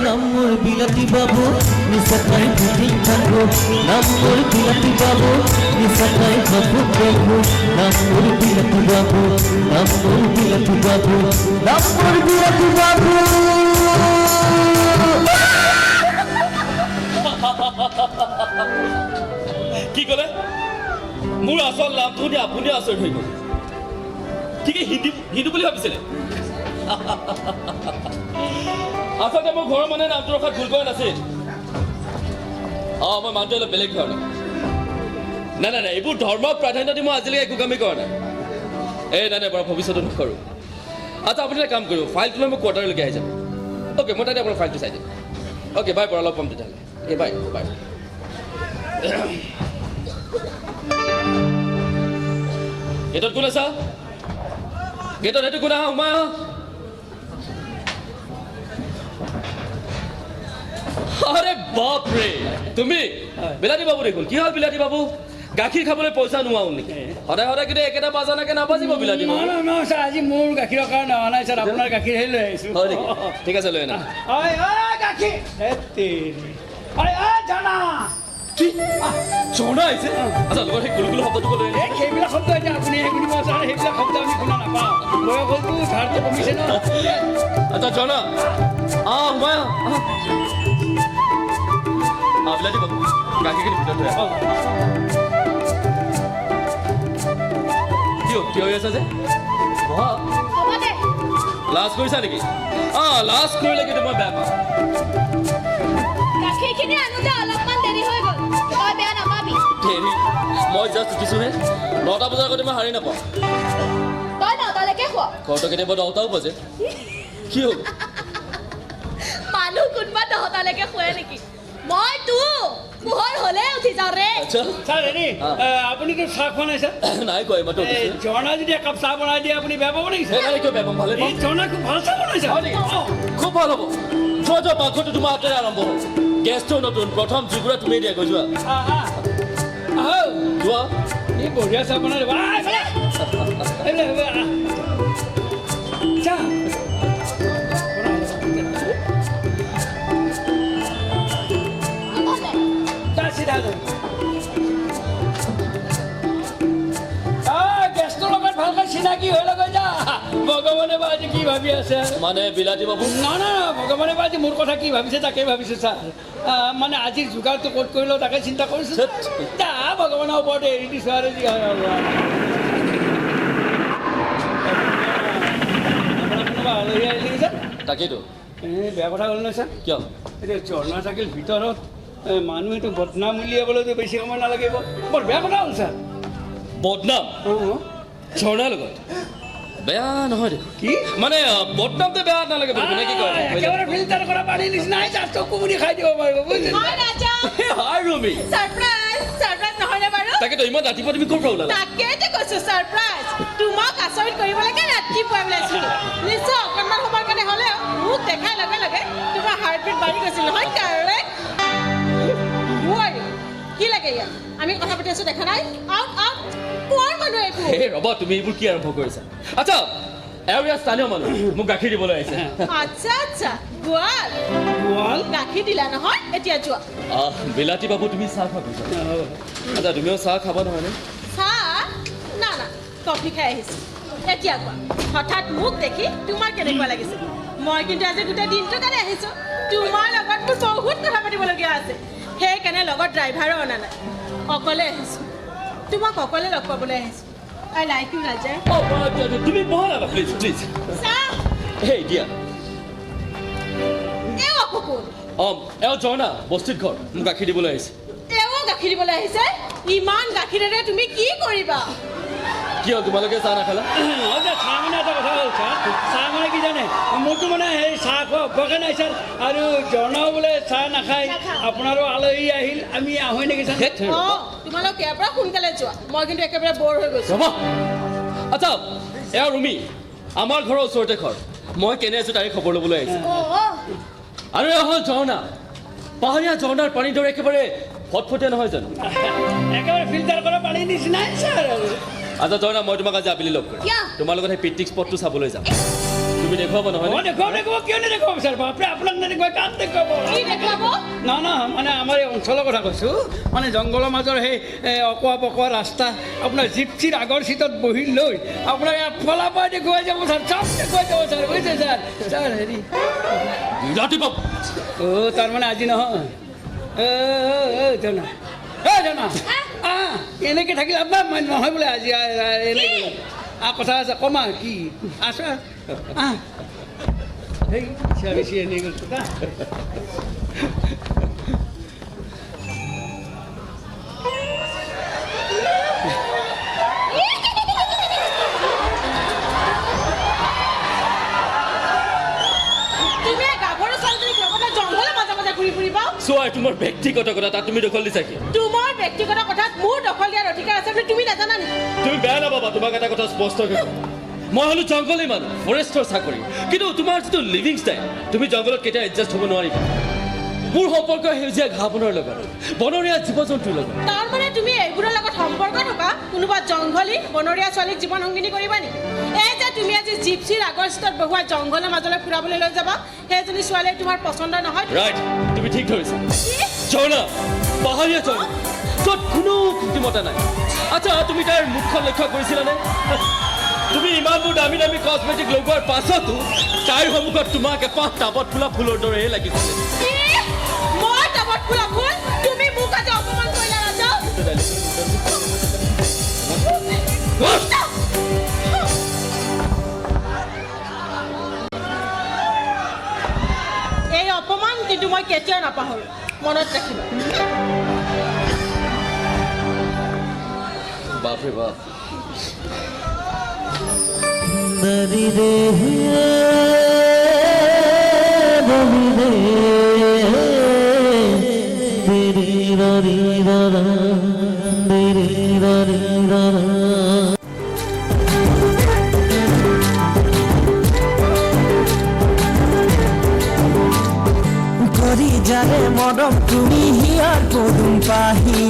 নম্বর বিলাতি বাবু নিশাকাই বুঝি থাকবো, নম্বর বিলাতি বাবু নিশাকাই বাবু দেখবো, নম্বর বিলাতি বাবু, নম্বর বিলাতি বাবু, নম্বর বিলাতি বাবু। কি ক'লে? মোৰ আচল নামটো শুনি আপুনি আচৰিত হৈ গ'ল। কি হিন্দু বুলি ভাবিছিলে? আচলতে মোৰ ঘৰৰ মানুহে নামটো ৰখাত ভুল কৰা নাছিল। মই মানুহটো অলপ বেলেগ ধৰণৰ। নাই এইবোৰ ধৰ্মক প্ৰাধান্য দি মই আজিলৈকে একো কামেই কৰা নাই। নাই বাৰু ভৱিষ্যতে নকৰোঁ। আচ্ছা আপুনি এটা কাম কৰিব, ফাইলটো লৈ মই কোৱাৰ্টাৰলৈকে আহি যাম। অ'কে, মই তাতে আপোনাৰ ফাইলটো চাই দিম। অ'কে, বাই, পৰা লগ পাম তেতিয়াহ'লে। বাই। গেটত কোন আছা? গেটত সেইটো কোন আহা? সোমাই আহা। আরে বাপ রে, তুমি বিলাতী বাবু দেখোন। কি হ'ল বিলাতী বাবু? গাখীৰ খাবলৈ পইচা নোৱা হ'ল নেকি? সদায় কিন্তু একেটা বাজানাকে নাবাজিব বিলাতী বাবু। নহয় ছাৰ, আজি মোৰ গাখীৰৰ কাৰণে অহা নাই ছাৰ, আপোনাৰ গাখীৰহে লৈ আহিছোঁ। হয় নেকি? ঠিক আছে, লৈ আনা। গাখীৰ জানা কি জনা আহিছে? আচ্ছা লগত সেই গুলগুল শব্দটো লৈ আনি সেইবিলাক শব্দ এতিয়া আপুনি শুনিব ছাৰ। বয়স হ'লতো ধাৰটো কমিছে ন আচ্ছা ঝৰ্ণা সোমাই বিলাতী বাবু গাখীৰখিনি ভিতৰত থৈ আহ কিয় হৈ আছা যে বহা হ'ব দে লাজ কৰিছা নেকি লাজ কৰিলে কিন্তু মই বেয়া পাওঁ গাখীৰখিনি আনোতে অলপমান দেৰি হৈ গ'ল তই বেয়া নাপাবি দেৰি মই জাষ্ট উঠিছোহে 9টা বজাৰ আগতে মই হাৰি নাপাওঁ তই 9টালৈকে শুৱ ঘৰটো কেতিয়াবা 10টাও বাজে কি হ'ল মানুহ কোনোবা 10টালৈকে শুৱে নেকি মইতো পোহৰ হ'লে উঠি যাওঁ ৰে আচ্ছা ছাৰ হেৰি আপুনিতো চাহ খোৱা নাই ছাৰ নাই কয় মাতো ঝৰ্ণা যদি একাপ চাহ বনাই দিয়ে আপুনি বেয়া পাব নেকি ছাৰ কিয় বেয়া পাম ভালে পাম ঝৰ্ণা খুব ভাল চাহ বনাইছে খুব ভাল হ'ব যোৱা পাকঘৰটো তোমাৰ হাতেৰে আৰম্ভ হ'ল গেছটো নতুন প্ৰথম জুগুৰা তুমি দিয়া গৈ যোৱা যোৱা এই বঢ়িয়া চাহ বনাই দিব চাহ চিধা গেছটোৰ লগত ভালকৈ চিনাকি হৈ লগে যা ভগৱানে বা আজি কি ভাবি আছে মানে বিলাতী বাবু নহয় ভগৱানে বা আজি মোৰ কথা কি ভাবিছে তাকে ভাবিছে ছাৰ মানে আজিৰ যোগাৰটো ক'ত কৰিলোঁ তাকে চিন্তা কৰিছোঁ যা ভগৱানৰ ওপৰতে এৰি দিছোঁ আৰু যি হয় কোনোবা আলহী আহিলে নেকি ছাৰ তাকেইতো বেয়া কথা হ'ল নহয় ছাৰ কিয় এতিয়া ঝৰ্ণা থাকিল ভিতৰত মানুহেতো বদনাম উলিয়াবলৈতো বেছি সময় নালাগিব বৰ বেয়া কথা হ'ল ছাৰ বদনাম ঝৰ্ণাৰ লগত বেয়া নহয় দেখোন কি মানে বদনামটো বেয়া নালাগে নে কি কয় একেবাৰে ফিল্টাৰ কৰা পানী নিচিনাই ছাৰ চকু মুদি খাই দিব পাৰিব বুজিছে হয় ৰাজা হাই ৰুমি ছাৰপ্ৰাইজ নহয়নে বাৰু তাকেতো ইমান ৰাতিপুৱা তুমি ক'ৰ পৰা ওলালা তাকেইতো কৈছো ছাৰপ্ৰাইজ তোমাক আচৰিত কৰিবলৈকে ৰাতিপুৱাই ওলাইছিলো নিশ্চয় অকণমান সময়ৰ কাৰণে হ'লেও মোক দেখাৰ লগে লগে তোমাৰ হাৰ্টবিট বাঢ়ি গৈছিল নহয় কাৰেক্ট কি লাগে ইয়াত আমি কথা পাতি আছো দেখা নাই আউট আউট কোৱাৰ মানুহ এইবোৰ হে ৰবা তুমি এইবোৰ কি আৰম্ভ কৰিছা আচ্ছা এওঁ ইয়াৰ স্থানীয় মানুহ মোক গাখীৰ দিবলৈ আহিছে আচ্ছা গোৱাল গাখীৰ দিলা নহয় এতিয়া যোৱা বিলাতী বাবু তুমি চাহ খোৱা গৈছা আচ্ছা তুমিও চাহ খাবা নহয়নে চাহ না কফি খাই আহিছো এতিয়া কোৱা হঠাৎ মোক দেখি তোমাৰ কেনেকুৱা লাগিছে মই কিন্তু আজি গোটেই দিনটোৰ কাৰণে আহিছো তোমাৰ লগত মোৰ বহুত কথা পাতিবলগীয়া আছে সেইকাৰণে লগত ড্ৰাইভাৰো অনা নাই অকলে আহিছো তোমাক অকলে লগ পাবলৈ আহিছো আই লাইক ইউ ৰাজা তুমি বহা না প্লিজ চাহ হে দিয়া এও আকৌ কোন এওঁ ঝৰ্ণা বস্তিত ঘৰ মোক গাখীৰ দিবলৈ আহিছে এও গাখীৰ দিবলৈ আহিছে ইমান গাখীৰেৰে তুমি কি কৰিবা কি হ'ল তোমালোকে চাহ নাখালা চাহ মানে এটা কথা হ'ল ছাৰ চাহ মানে কি জানে মোৰতো মানে সেই চাহ খোৱা অভ্যাসে নাই ছাৰ আৰু ঝৰ্ণাও বোলে চাহ নাখায় আপোনাৰো আলহী আহিল আমি আহোঁ নেকি ছাৰ তোমালোক ইয়াৰ পৰা সোনকালে যোৱা মই কিন্তু একেবাৰে বৰ হৈ গৈছো ৰবা আচ্ছা এওঁ ৰুমি আমাৰ ঘৰৰ ওচৰতে ঘৰ মই কেনে আছো তাৰে খবৰ ল'বলৈ আহিছো আৰু এয়া হ'ল ঝৰ্ণা পাহাৰীয়া ঝৰ্ণাৰ পানীৰ দৰে একেবাৰে ফটফটীয়া নহয় জানো একেবাৰে ফিল্টাৰ কৰা পানী নিচিনাই ছাৰ আচ্ছা ঝৰ্ণা মই তোমাক আজি আবেলি লগ কৰিম তোমাৰ লগত সেই পিকনিক স্পটটো চাবলৈ যাম তুমি দেখুৱাব নহয় দেখুৱাব কিয় নেদেখুৱাব ছাৰ বাপৰে আপোনাক নেদেখুৱাই কাম দেখুৱাব নহয় মানে আমাৰ এই অঞ্চলৰ কথা কৈছোঁ মানে জংঘলৰ মাজৰ সেই অকোৱা পকোৱা ৰাস্তা আপোনাৰ জিপচিৰ আগৰ চিটত বহি লৈ আপোনাক এফালৰ পৰা দেখুৱাই যাব ছাৰ চব দেখুৱাই যাব ছাৰ বুজিছে ছাৰ হেৰি ৰাতিপুৱা তাৰমানে আজি নহয় জানা জানা এনেকৈ থাকিলে আপোনাৰ নহয় বোলে আজি এনেকৈ কথা আছে কমা কি আছা সেই বেছি এনেই গৈছোঁ চোৱা তোমাৰ ব্যক্তিগত কথা তাত তুমি দখল দিছা কি তোমাৰ ব্যক্তিগত কথাত মোৰ দখল দিয়াৰ অধিকাৰ আছে বুলি তুমি নাজানা নেকি তুমি বেয়া নাপাবা তোমাক এটা কথা স্পষ্টকৈ মই হ'লো জংঘলী মানুহ ফৰেষ্টৰ চাকৰি কিন্তু তোমাৰ যিটো লিভিং ষ্টাইল তুমি জংঘলত কেতিয়া এডজাষ্ট হ'ব নোৱাৰিবা মোৰ সম্পৰ্ক সেউজীয়া ঘাঁহ বনৰ লগত বনৰীয়া জীৱ জন্তুৰ লগত তাৰমানে তুমি এইবোৰৰ লগত সম্পৰ্ক থকা কোনোবা জংঘলী বনৰীয়া ছোৱালীক জীৱন সংগিনী কৰিবা নেকি এই যে তুমি আজি জিপচিৰ আগৰ চিটত বহুৱা জংঘলৰ মাজলৈ ফুৰাবলৈ লৈ যাবা সেইজনী ছোৱালীয়ে তোমাৰ পচন্দ নহয় ৰাইট তুমি ঠিক ধৰিছা ঝৰ্ণা পাহাৰীয়া ঝৰ্ণা য'ত কোনো কৃত্ৰিমতা নাই আচ্ছা তুমি তাৰ মুখখন লক্ষ্য কৰিছিলানে তুমি ইমানবোৰ দামী দামী কছমেটিক লগোৱাৰ পাছতো তাইৰ সন্মুখত তোমাক এপাহ টাবত ফুলা ফুলৰ দৰেহে লাগিছিলে। মই টাবত ফুলা ফুল তুমি মোক আজি অপমান কৰিলা ৰাজা। এই অপমান কিন্তু মই কেতিয়াও নাপাহৰো, মনত ৰাখিবা। বাপৰে বাপ। দরি রে বলি রে দেরি রি রা দেরি রি রা করি যারে মরম তুমি হিয়ার পদুম পাহি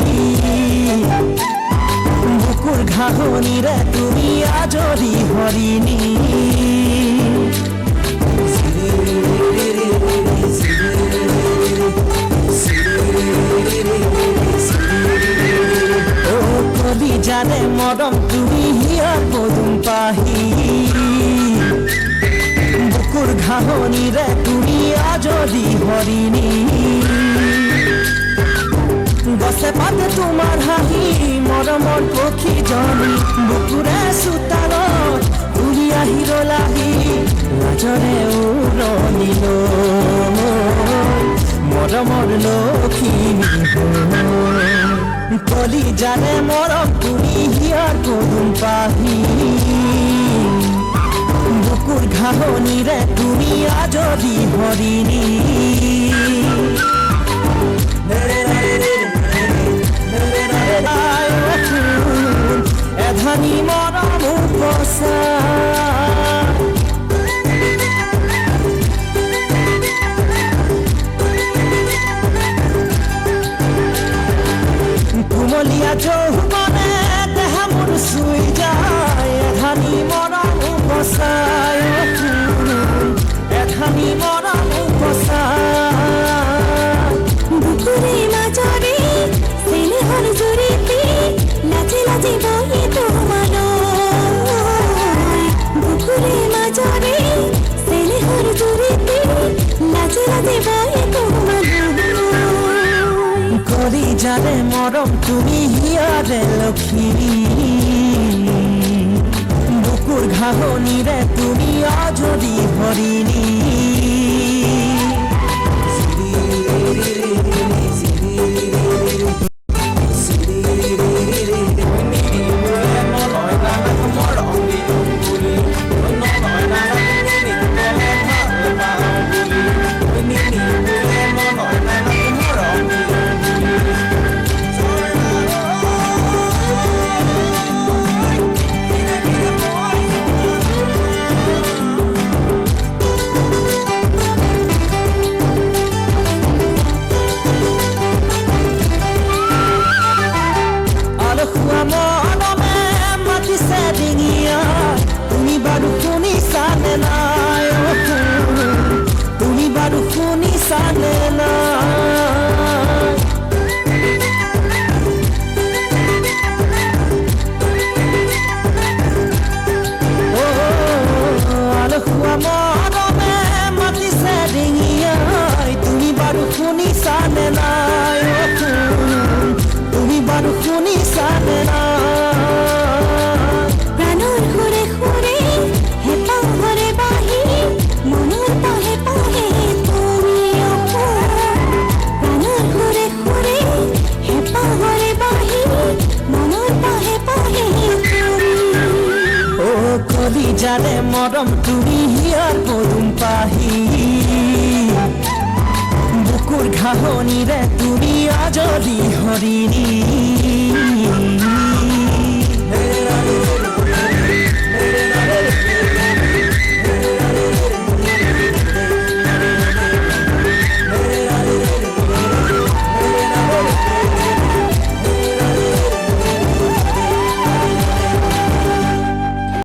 বুকুর ঘাহনিরে তুমি আজরি হরিণী ও কবি জানে মরম তুমি হিয়ার পদুম পাহি বুকুর ঘাহনিরে তুমি আজরি হরিণী গছে পাতে তোমাৰ হাঁহি মৰমৰ পক্ষী জনী বুকুৰে চোতালত উৰি আহি ৰলাহি লাজৰে উৰণিল মৰমৰ লখিমী কলি জানে মৰম তুমি হিয়াৰ পদুম পাহি বুকুৰ ঘাহনিৰে তুমি আজৰি হৰিণী এধানি মৰম উপচা কুমলীয়া যৌৱনে দেহা মোৰ চুই যায় এধানি মৰম উপচাই এধানি মৰম উপচাই বুকুরে মাজরে স্নেহর জুড়িতে লাজে লাজে বহে তোমার বুকুরে মাজরে স্নেহর জুড়িতে লাজে লাজে বহে তোমার করি জানে মরম তুমি হিয়ারে লক্ষ্মী বুকুর ঘাহনিরে তুমি আজরি হরিণী তুমি বাৰু শুনিছানে নাই আলসুৱা মৰমে মাতিছে ডিঙিয়াই তুমি বাৰু শুনিছানে নাই তুমি বাৰু শুনিছানে নাই প্রাণর ঘুরে ঘুরে হেপা ঘরে বাহি মনের পাহে পাহে তুমি প্রাণর ঘুরে ঘুরে হেপা ঘরে বাহি মনের পাহে পাহে ও কলি জানে মরম তুমি হিয়ার পদুম পাহি বুকুর ঘাহনিরে তুমি আজরি হরিণী